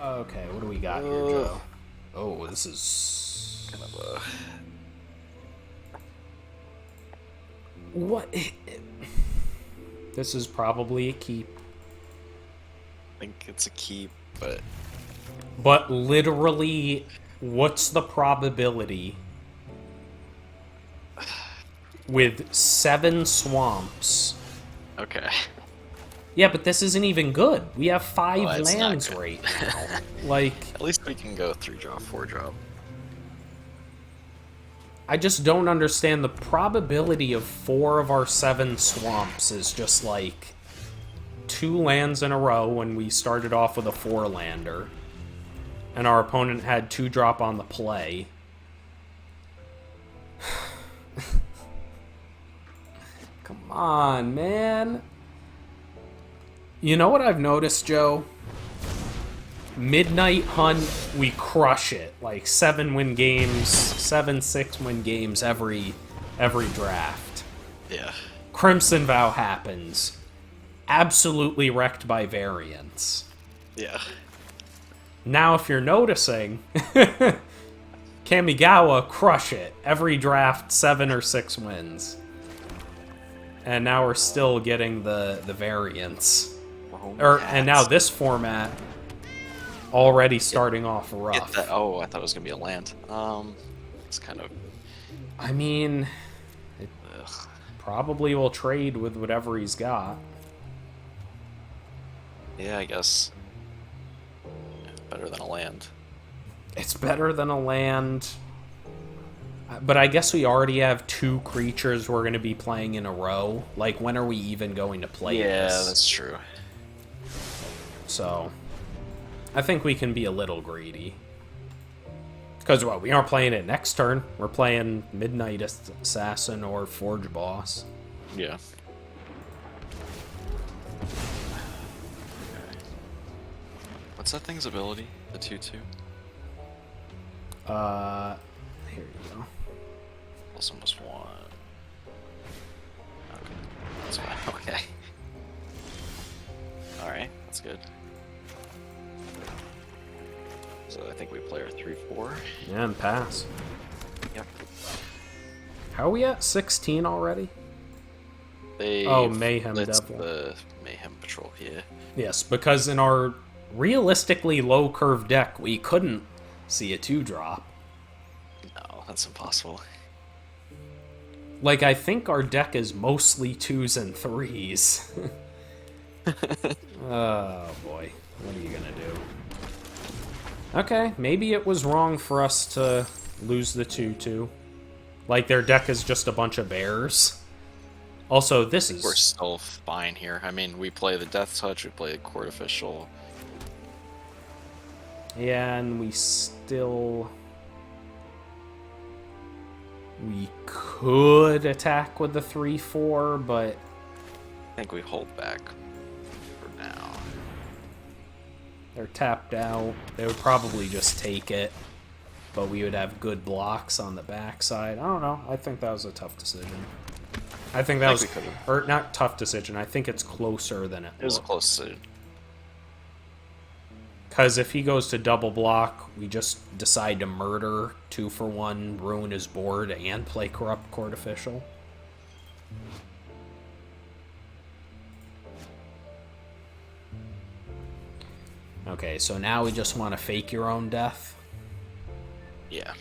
Okay, what do we got here, Joe? Oh, this is Kind of a. what? This is probably a keep. I think it's a keep, but But literally, what's the probability with 7 swamps? okay. Yeah, but this isn't even good. We have 5 Well, it's not lands good. right now. Like, At least we can go 3-drop, 4-drop. I just don't understand the probability of 4 of our 7 swamps is just like 2 lands in a row when we started off with a 4-lander. And our opponent had 2-drop on the play. Come on, man. You know what I've noticed, Joe? Midnight Hunt, we crush it. Like 7-win games, 7-6-win games every draft. Yeah. Crimson Vow happens. Absolutely wrecked by variance. Yeah. Now, if you're noticing, Kamigawa, crush it. Every draft, 7 or 6 wins. And now we're still getting the variance. And now this format already starting off rough. Oh, I thought it was gonna be a land. It's kind of. I mean, it Ugh. probably will trade with whatever he's got. Yeah, I guess. Better than a land. It's better than a land. But I guess we already have 2 creatures we're going to be playing in a row. Like, when are we even going to play this? Yeah, that's true. So, I think we can be a little greedy. Because, well, we aren't playing it next turn. We're playing Midnight Assassin or Forge Boss. Yeah. What's that thing's ability? The 2/2? Here you go. Also almost 1. Okay. That's fine. Okay. Alright, that's good. So I think we play our 3/4. Yeah, and pass. Yep. How are we at 16 already? They Mayhem Devil. Devil. The Mayhem Patrol, yeah. Yes, because in our realistically low curve deck, we couldn't see a 2-drop. No, that's impossible. Like, I think our deck is mostly 2s and 3s. Oh, boy. What are you gonna do? Okay, maybe it was wrong for us to lose the 2/2. Like, their deck is just a bunch of bears. Also, this is... We're still fine here. I mean, we play the Death Touch, we play the Court Official. Yeah, and we still... We could attack with the 3/4, but... I think we hold back for now. They're tapped out. They would probably just take it, but we would have good blocks on the backside. I don't know. I think that was a tough decision. I think that was, or not tough decision. I think it's closer than it It was a looked. close decision. Because if he goes to double block, we just decide to murder 2-for-1, ruin his board, and play Corrupt Court Official. Okay, so now we just want to fake your own death. Yeah.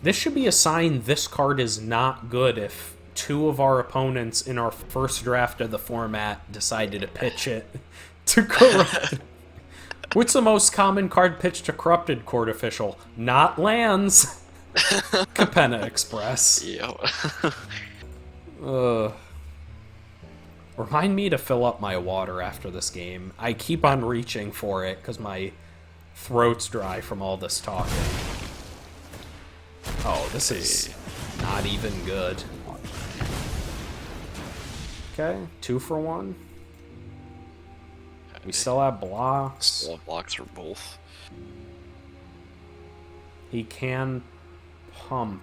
This should be a sign this card is not good if two of our opponents in our first draft of the format decided to pitch it to Corrupted. What's the most common card pitched to Corrupted Court Official? Not lands. Capenna Express. Yep. Remind me to fill up my water after this game. I keep on reaching for it because my throat's dry from all this talking. Oh, this is not even good. Okay, 2-for-1. We still have blocks. Still have blocks for both. He can pump,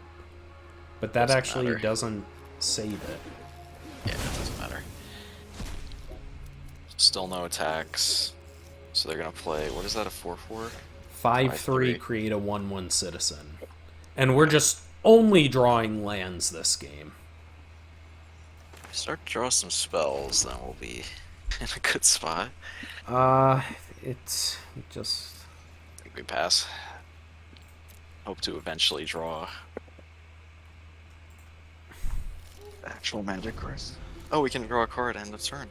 but that Doesn't actually matter. doesn't save it. Yeah, it doesn't matter. Still no attacks. So they're gonna play, what is that, a 4-4? 5-3, create a 1-1 citizen. And we're just only drawing lands this game. Start to draw some spells, then we'll be in a good spot. It's just... I think we pass. Hope to eventually draw actual magic cards. Oh, we can draw a card end of turn.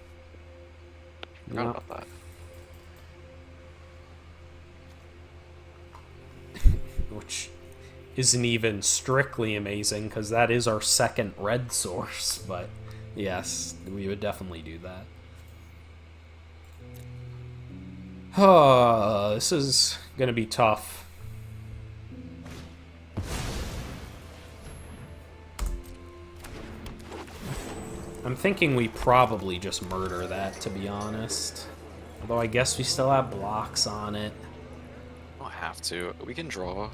Forgot No. about that. Which isn't even strictly amazing, because that is our second red source, but yes, we would definitely do that. This is gonna be tough. I'm thinking we probably just murder that, to be honest. Although I guess we still have blocks on it. Don't have to. We can draw.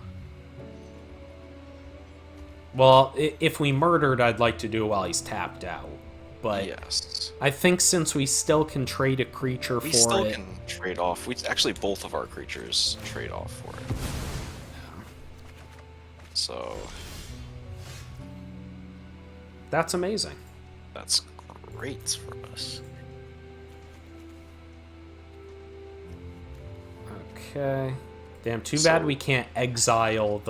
Well, if we murdered, I'd like to do it while he's tapped out. But Yes. I think since we still can trade a creature We for still it... can trade off. We actually both of our creatures trade off for it. So That's amazing. that's great for us. Okay. Damn, too bad we can't exile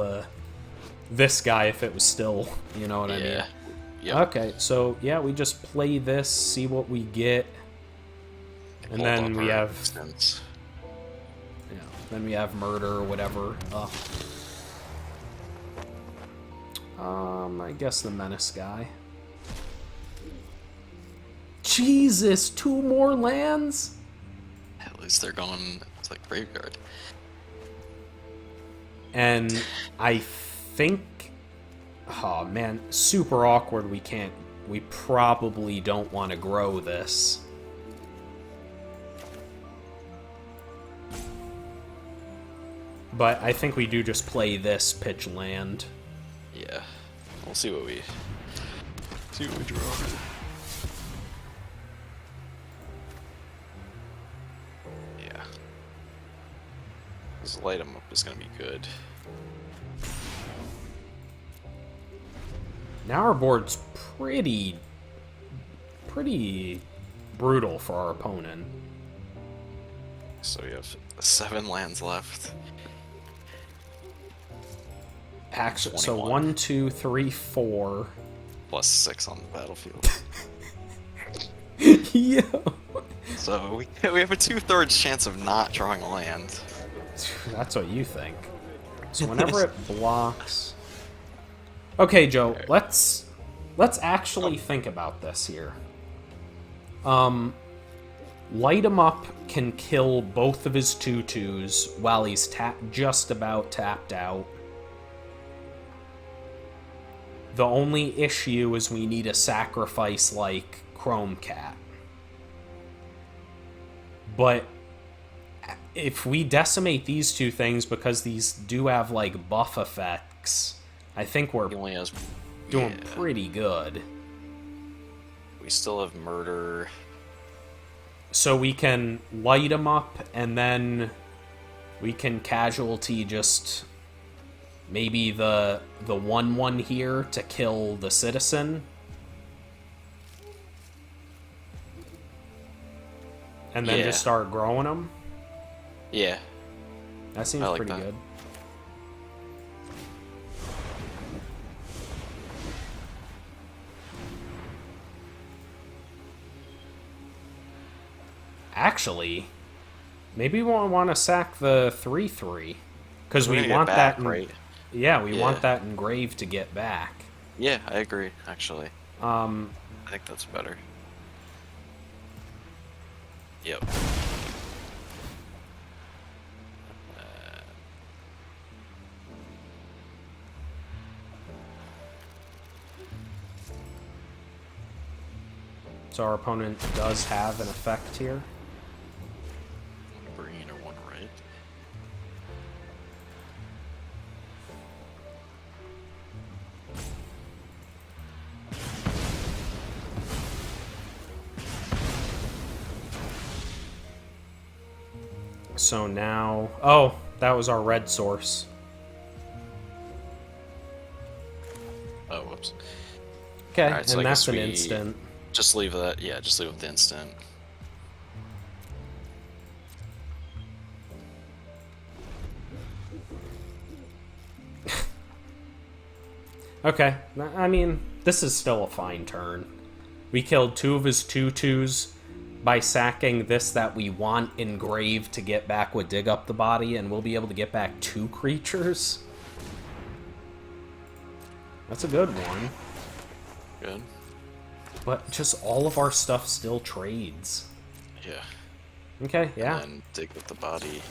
this guy if it was still, you know what I mean? Yeah. Yep. Okay, so yeah, we just play this, see what we get, and Hold then up we our have, instance. yeah, then we have murder or whatever. I guess the menace guy. Jesus, 2 more lands? At least they're going to like graveyard. And I think, oh man, super awkward. We probably don't want to grow this. But I think we do just play this pitch land. Yeah. We'll see what we draw. Yeah. This light 'em up is gonna be good. Now our board's pretty brutal for our opponent. So we have 7 lands left. Actually, so 21. 1, 2, 3, 4. Plus 6 on the battlefield. Yeah. So we have a 2/3 chance of not drawing a land. That's what you think. So whenever it blocks... Okay, Joe, let's actually think about this here. Light 'em up can kill both of his 2/2s while he's just about tapped out. The only issue is we need a sacrifice like Chrome Cat. But if we decimate these two things, because these do have like buff effects, I think we're He only has. doing Yeah. pretty good. We still have murder. So we can light them up, and then we can casualty just maybe the 1/1 here to kill the citizen. And then Yeah. just start growing them. Yeah. That seems I like pretty that. good. Actually, maybe we want to sack the 3/3 because We're we gonna get want back, that. right? Yeah, we want Yeah. that engraved to get back. Yeah, I agree. Actually, Um, I think that's better. Yep. so our opponent does have an effect here. Green or one red. So now, oh, that was our red source. Oh, whoops. Okay, Alright, so and I that's guess an we instant. just leave that. Yeah, just leave it with the instant. Okay, I mean, this is still a fine turn. We killed 2 of his 2/2s by sacking this that we want engraved to get back with Dig Up the Body, and we'll be able to get back 2 creatures. That's a good one. Good. But just all of our stuff still trades. Yeah. Okay, yeah. And then dig with the body.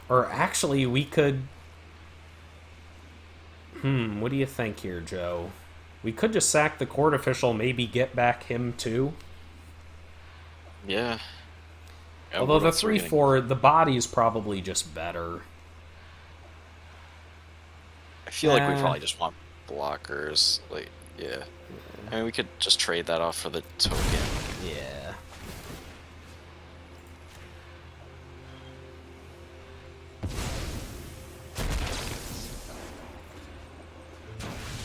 Or actually, we could... what do you think here, Joe? We could just sack the court official, maybe get back him too. Yeah. Although what the else are we 3/4, the body's probably just better. I feel like we Uh, probably just want blockers. Like, yeah. I mean, we could just trade that off for the token. Yeah.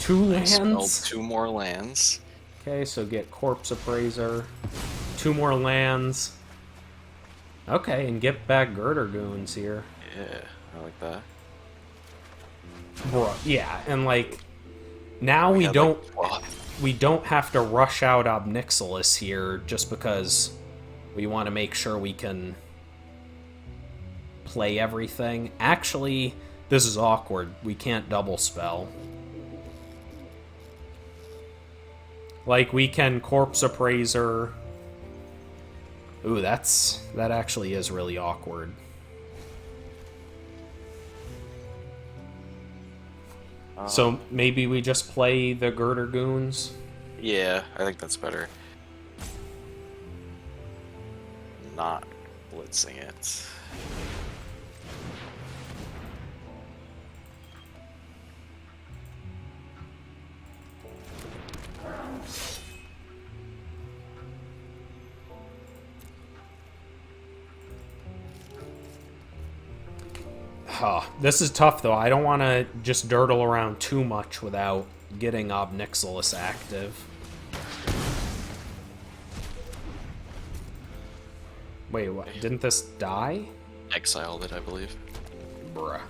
Two I spelled lands. 2 more lands. Okay, so get Corpse Appraiser. 2 more lands. Okay, and get back Girder Goons here. Yeah, I like that. Bruh, yeah, and like now we had, don't like, 12. we don't have to rush out Obnixilis here just because we want to make sure we can play everything. Actually, this is awkward. We can't double spell. Like, we can Corpse Appraiser. Ooh, that actually is really awkward. So maybe we just play the Girder Goons? Yeah, I think that's better. Not blitzing it. This is tough, though. I don't want to just dirtle around too much without getting Obnixilis active. Wait, what? Didn't this die? Exiled it, I believe. Bruh.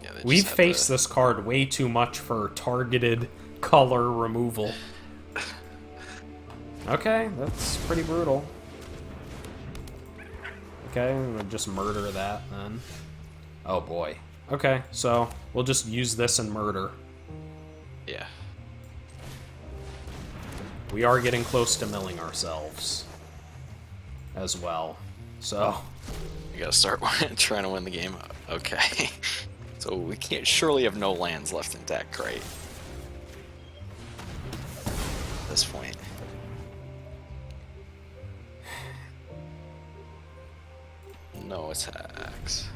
Yeah, they just We've had faced to- this card way too much for targeted color removal. Okay, that's pretty brutal. Okay, I'm gonna just murder that then. Oh boy. Okay, so we'll just use this and murder. Yeah. We are getting close to milling ourselves as well. So, You gotta start trying to win the game. Okay. So we can't surely have no lands left in deck, right? At this point. attacks.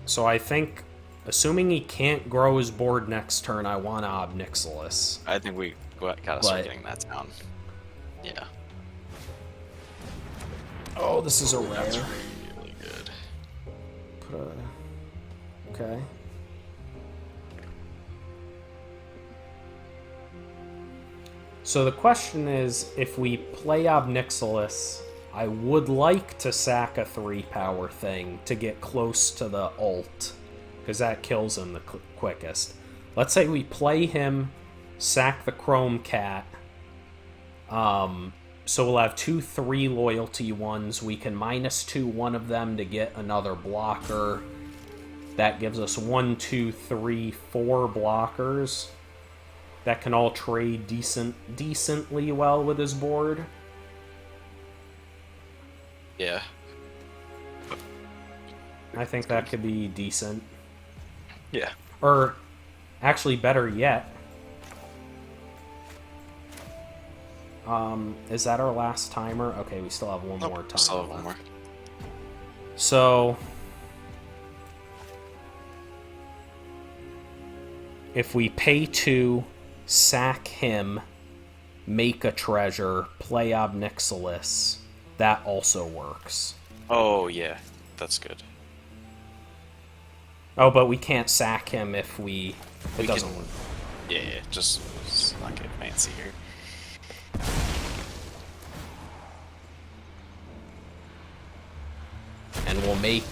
So I think, assuming he can't grow his board next turn, I want to Obnixilis. I think we gotta start getting that down. Yeah. Oh, this is a That's rare. really good. Okay. So the question is, if we play Obnixilis, I would like to sack a 3-power thing to get close to the ult, because that kills him the quickest. Let's say we play him, sack the Chrome Cat. So we'll have 2 3 loyalty ones. We can -2 one of them to get another blocker. That gives us 1, 2, 3, 4 blockers that can all trade decently well with his board. Yeah. I think that could be decent. Yeah. Or, actually, better yet. Is that our last timer? Okay, we still have one more time. Still have one more. So, if we pay 2, sack him, make a treasure, play Obnixilis, that also works. Oh yeah, that's good. Oh, but we can't sack him if it doesn't work. Yeah, just let's not get fancy here. And we'll make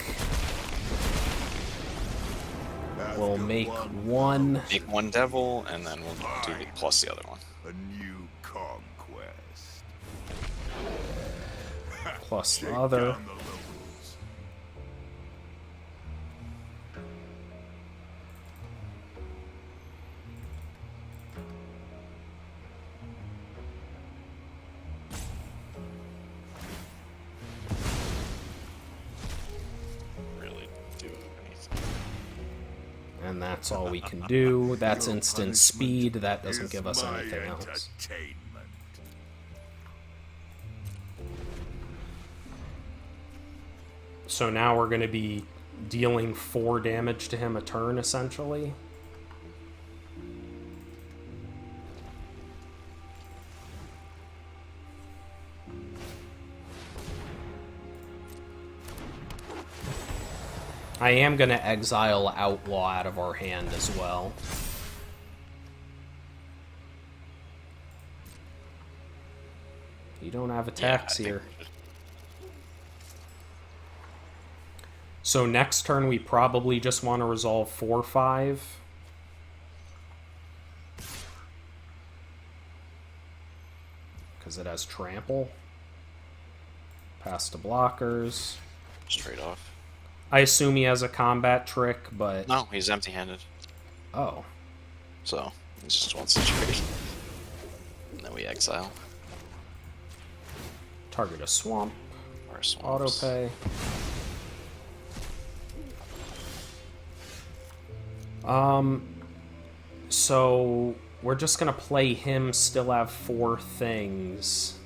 one. Make one devil, and then we'll do the plus the other one. A new conquest. Plus the Shake other. down the locals. Really do anything. And that's all we can do. That's Your instant punishment speed. That doesn't is give us my anything else. entertainment. So now we're going to be dealing 4 damage to him a turn, essentially. I am going to exile Outlaw out of our hand as well. You don't have attacks here. So next turn we probably just want to resolve 4/5. Because it has trample. Pass to blockers. Straight off. I assume he has a combat trick, but... No, he's empty-handed. Oh. So, he just wants to trade. And then we exile. Target a swamp. Or swamps. Autopay. So we're just gonna play him, still have 4 things.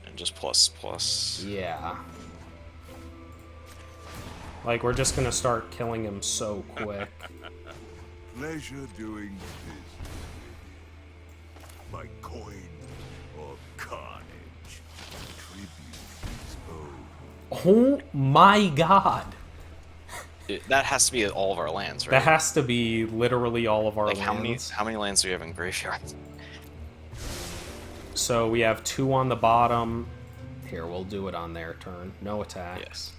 And just plus. Yeah. Like, we're just gonna start killing him so quick. Pleasure doing business. By coin or carnage. Tribute is owed. Oh my god! That has to be all of our lands, right? That has to be literally all of our like lands. how many lands do we have in graveyard? So we have 2 on the bottom. Here, we'll do it on their turn. No attacks. Yes.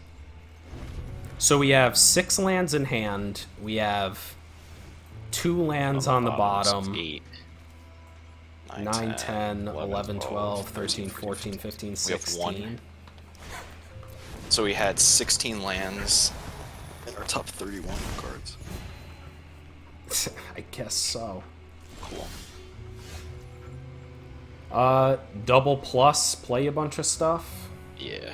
So we have 6 lands in hand. We have 2 lands on the bottom. 8. 9, 10, 11, 12, 13, 14, 15, We have 16. 1. So we had 16 lands in our top 31 cards. I guess so. Cool. Double plus, play a bunch of stuff. Yeah.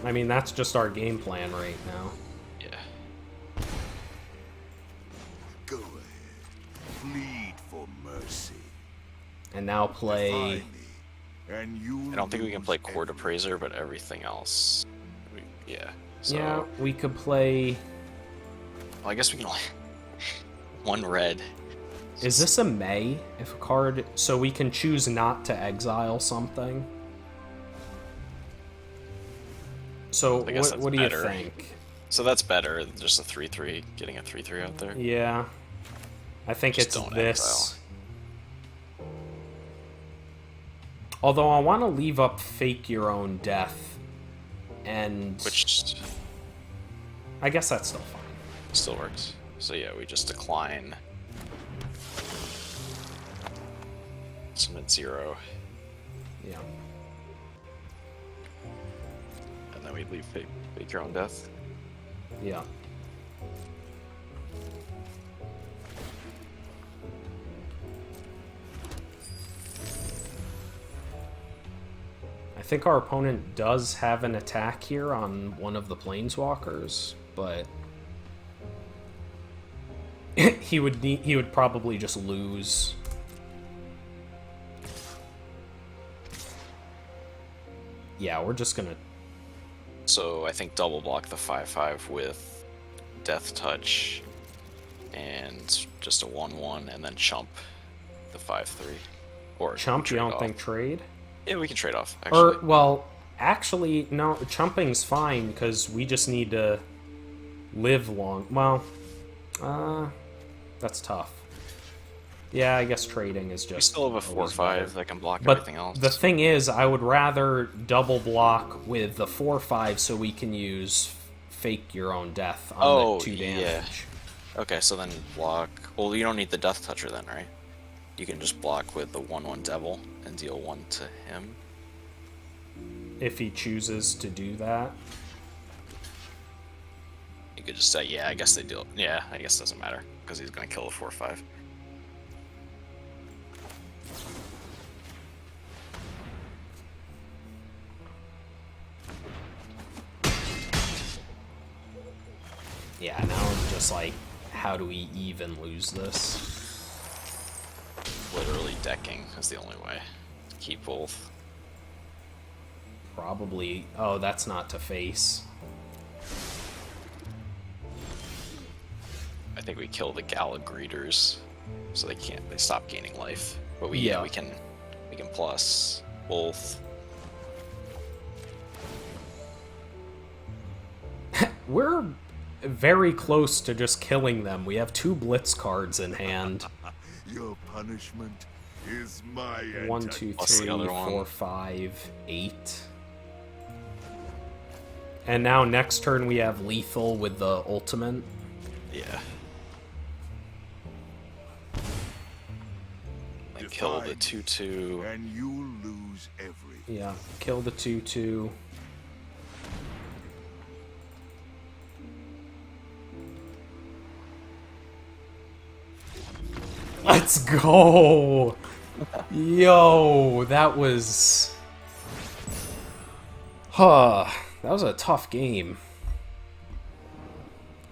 I mean, that's just our game plan right now. Yeah. Go ahead. Plead for mercy. And now Defy play me, and you. I don't think we can lose play Court everything. Appraiser, but everything else. Yeah. So, Yeah, we could play... well, I guess we can only... one red. Is this a May? If a card... So we can choose not to exile something? So I guess what do you better. think? So that's better than just a 3/3, getting a 3/3 out there. Yeah. I think Just it's don't this. exile. Although I want to leave up Fake Your Own Death. And... Which I guess that's still fine. still works. So yeah, we just decline. Submit 0, Yeah. and then we leave fake your own death. Yeah. I think our opponent does have an attack here on one of the planeswalkers, but he would probably just lose. Yeah, we're just gonna... So I think double block the 5/5 with Death Touch and just a 1/1, and then chump the 5/3. Or Chump, you trade don't off. think trade? Yeah, we can trade off. Actually, Or, well, actually, no, chumping's fine, because we just need to live long. Well, that's tough. Yeah, I guess trading is we just... still have a always 4/5 better. that can block But everything else. the thing is, I would rather double block with the 4/5 so we can use Fake Your Own Death on the 2 damage. Yeah. Okay, so then block. Well, you don't need the Death Toucher then, right? You can just block with the 1/1 Devil and deal 1 to him. If he chooses to do that. You could just say, yeah, I guess they deal. Yeah, I guess it doesn't matter because he's gonna kill a 4/5. Yeah, now I'm just like, how do we even lose this? Literally decking is the only way to keep both. Probably... Oh, that's not to face. I think we kill the Gala Greeters, so they stop gaining life. But Yeah. we can plus both. We're very close to just killing them. We have 2 Blitz cards in hand. Your punishment is my 1, 2, Plus the 3, other one. 4, 5, 8. And now next turn we have lethal with the ultimate. Yeah. Then kill the 2/2. And you lose everything. Yeah, kill the 2/2. Let's go! Yo, that was... Huh, that was a tough game.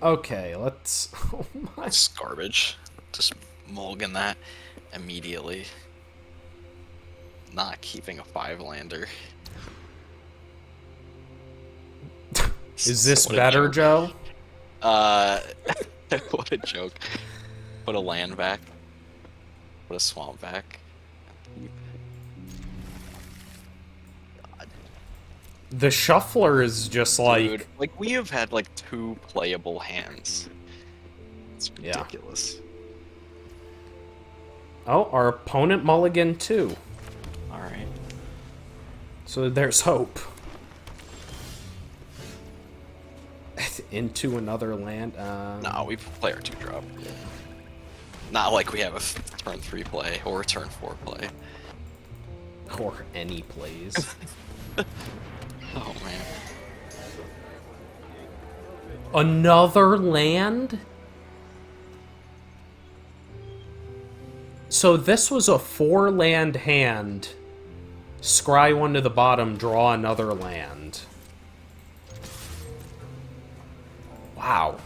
Okay, let's... Oh my... That's garbage. Just mulligan that immediately. Not keeping a 5-lander. Is this What a better, joke. Joe? What a joke. Put a land back. Put a swamp back. God. The shuffler is just like... Dude, like we have had like 2 playable hands. It's Yeah. ridiculous. Oh, our opponent mulligan too. Alright. So there's hope. Into another land. No, we play our 2-drop. Not like we have a turn 3 play or a turn 4 play. Or any plays. Oh man. Another land? So this was a 4-land hand. Scry 1 to the bottom, draw another land. Wow.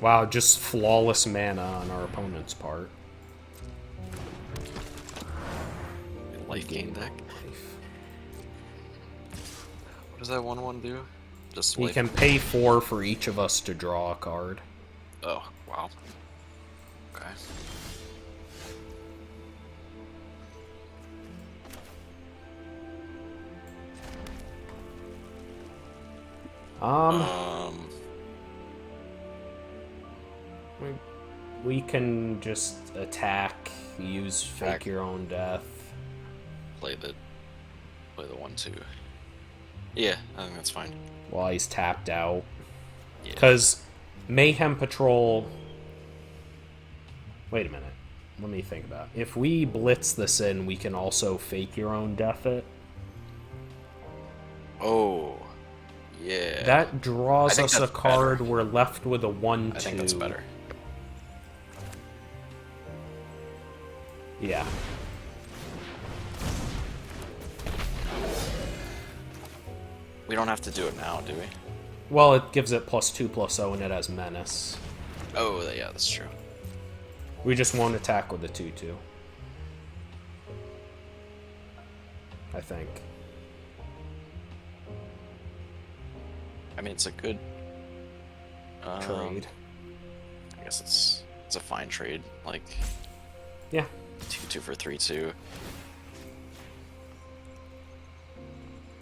Wow, just flawless mana on our opponent's part. Life gain deck. Life. What does that 1/1 do? Just He life. can pay 4 for each of us to draw a card. Oh, wow. Okay. Um, We can just attack, use fake your own death. play the 1/2. Yeah, I think that's fine. While he's tapped out. Yeah. Because Mayhem Patrol... Wait a minute. Let me think about it. If we blitz this in, we can also fake your own death it. Oh, yeah. That draws think us a that's card. better. We're left with a 1/2. I think that's better. Yeah. We don't have to do it now, do we? Well, it gives it +2/+0 and it has Menace. Oh, yeah, that's true. We just won't attack with the 2/2. I think. I mean, it's a good Trade. I guess it's a fine trade. Like Yeah. 2/2 for 3/2.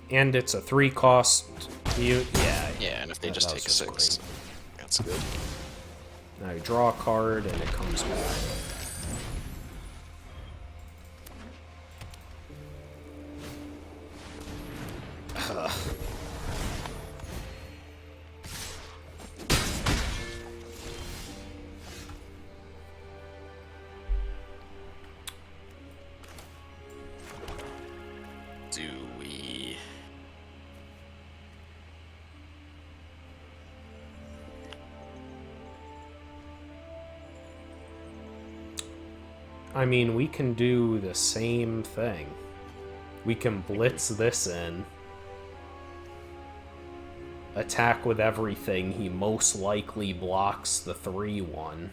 And it's a 3-cost. Yeah. Yeah, and if they just that was take a 6, great. that's good. Now you draw a card and it comes back. Ugh. Do we? I mean, we can do the same thing. We can blitz this in. Attack with everything. He most likely blocks the 3/1.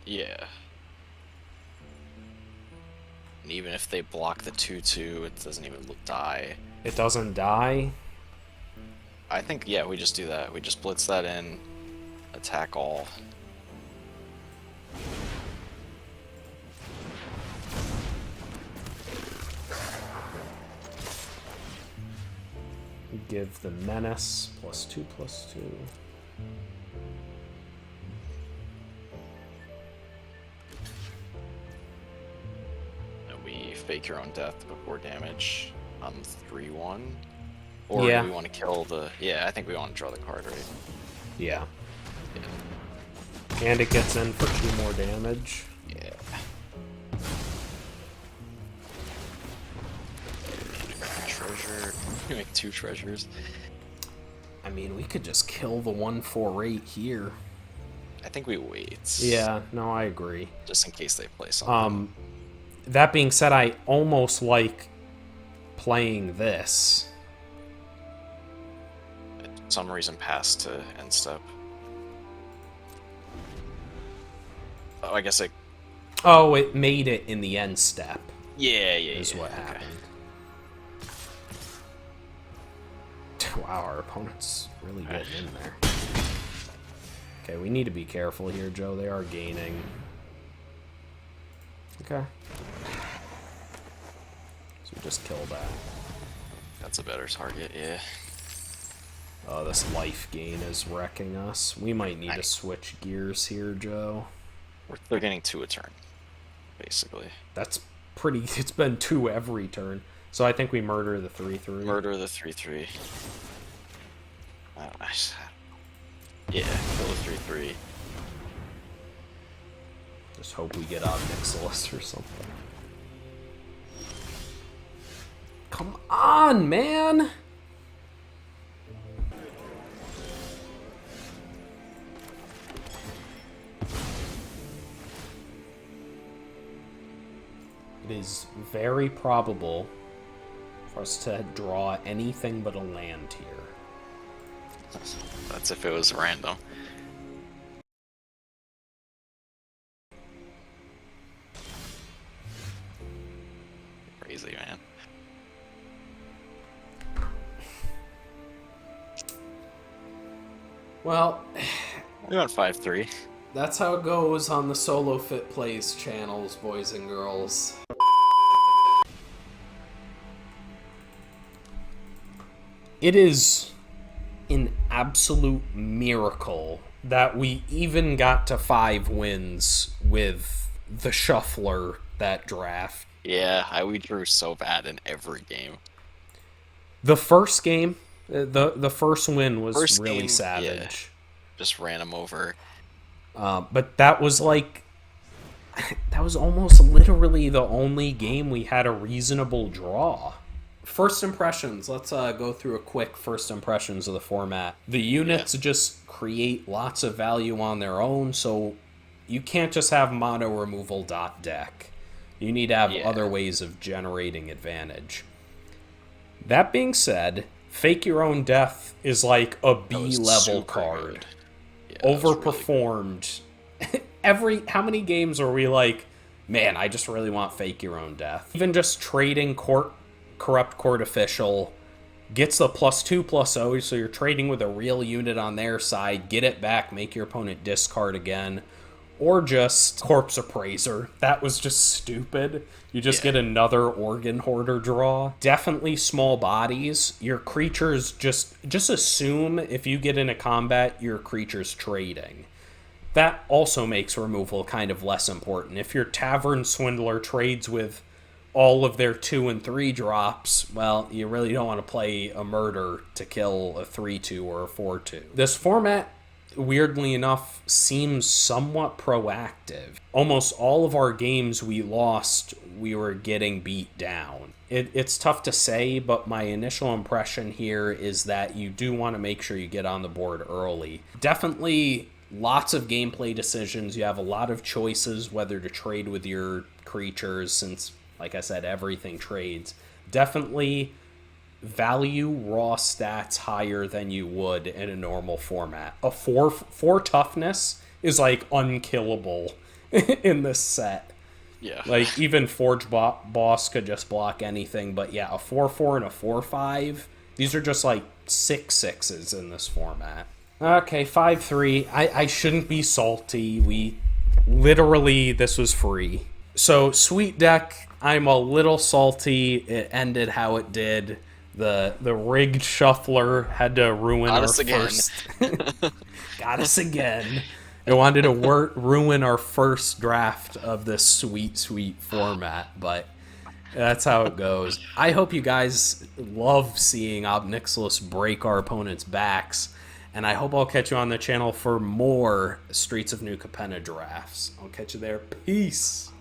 Yeah. And even if they block the 2/2, it doesn't even die. It doesn't die. I think, yeah, we just do that. We just blitz that in, attack all. Give the Menace +2/+2. And we fake your own death before damage on 3/1. Or Yeah. do we want to kill the... Yeah, I think we want to draw the card, right? Yeah. Yeah. And it gets in for 2 more damage. Yeah. Treasure. We make 2 treasures. I mean, we could just kill the 1/4/8 here. I think we wait. Yeah, no, I agree. Just in case they play something. That being said, I almost like playing this. For some reason pass to end step. Oh, I guess I... Oh, it made it in the end step, Yeah, is what okay. happened. Wow, our opponent's really getting in there. Okay, we need to be careful here, Joe. They are gaining. Okay. So we just kill that. That's a better target, yeah. Oh, this life gain is wrecking us. We might need to switch gears here, Joe. They're getting 2 a turn, basically. That's pretty... It's been 2 every turn. So I think we murder the 3/3. Murder the 3/3. Yeah, kill the 3/3. Just hope we get out Nixilis or something. Come on, man! It is very probable for us to draw anything but a land here. That's if it was random. Well, We went 5-3. that's how it goes on the Solo Fit Plays channels, boys and girls. It is an absolute miracle that we even got to 5 wins with the shuffler that draft. Yeah, we drew so bad in every game. The first game, the first win was First really game, yeah, savage. just ran him over. But that was like, that was almost literally the only game we had a reasonable draw. First impressions. Let's go through a quick first impressions of the format. The units just create lots of value on their own, so you can't just have mono removal dot deck. You need to have other ways of generating advantage. That being said, Fake Your Own Death is like a B-level card. Yeah, Overperformed. How many games are we like, man, I just really want Fake Your Own Death? Even just trading Corrupt Court Official gets the +2/+0, so you're trading with a real unit on their side, get it back, make your opponent discard again. Or just Corpse Appraiser. That was just stupid. You just get another Organ Hoarder draw. Definitely small bodies. Your creatures just assume if you get into combat, your creature's trading. That also makes removal kind of less important. If your Tavern Swindler trades with all of their 2 and 3 drops, well, you really don't want to play a murder to kill a 3/2 or a 4/2. This format, weirdly enough, seems somewhat proactive. Almost all of our games we lost, we were getting beat down. It's tough to say, but my initial impression here is that you do want to make sure you get on the board early. Definitely lots of gameplay decisions. You have a lot of choices whether to trade with your creatures, since, like I said, everything trades. Definitely value raw stats higher than you would in a normal format. A 4 toughness is like unkillable in this set. Yeah. Like even Forge Boss could just block anything, but yeah, a 4/4 and a 4/5, these are just like 6/6s in this format. Okay, 5-3. I shouldn't be salty. This was free. So Sweet Deck, I'm a little salty. It ended how it did. The rigged shuffler had to ruin our first. Got us again. It wanted to ruin our first draft of this sweet format, but that's how it goes. I hope you guys love seeing Ob Nixilis break our opponents' backs, and I hope I'll catch you on the channel for more Streets of New Capenna drafts. I'll catch you there. Peace.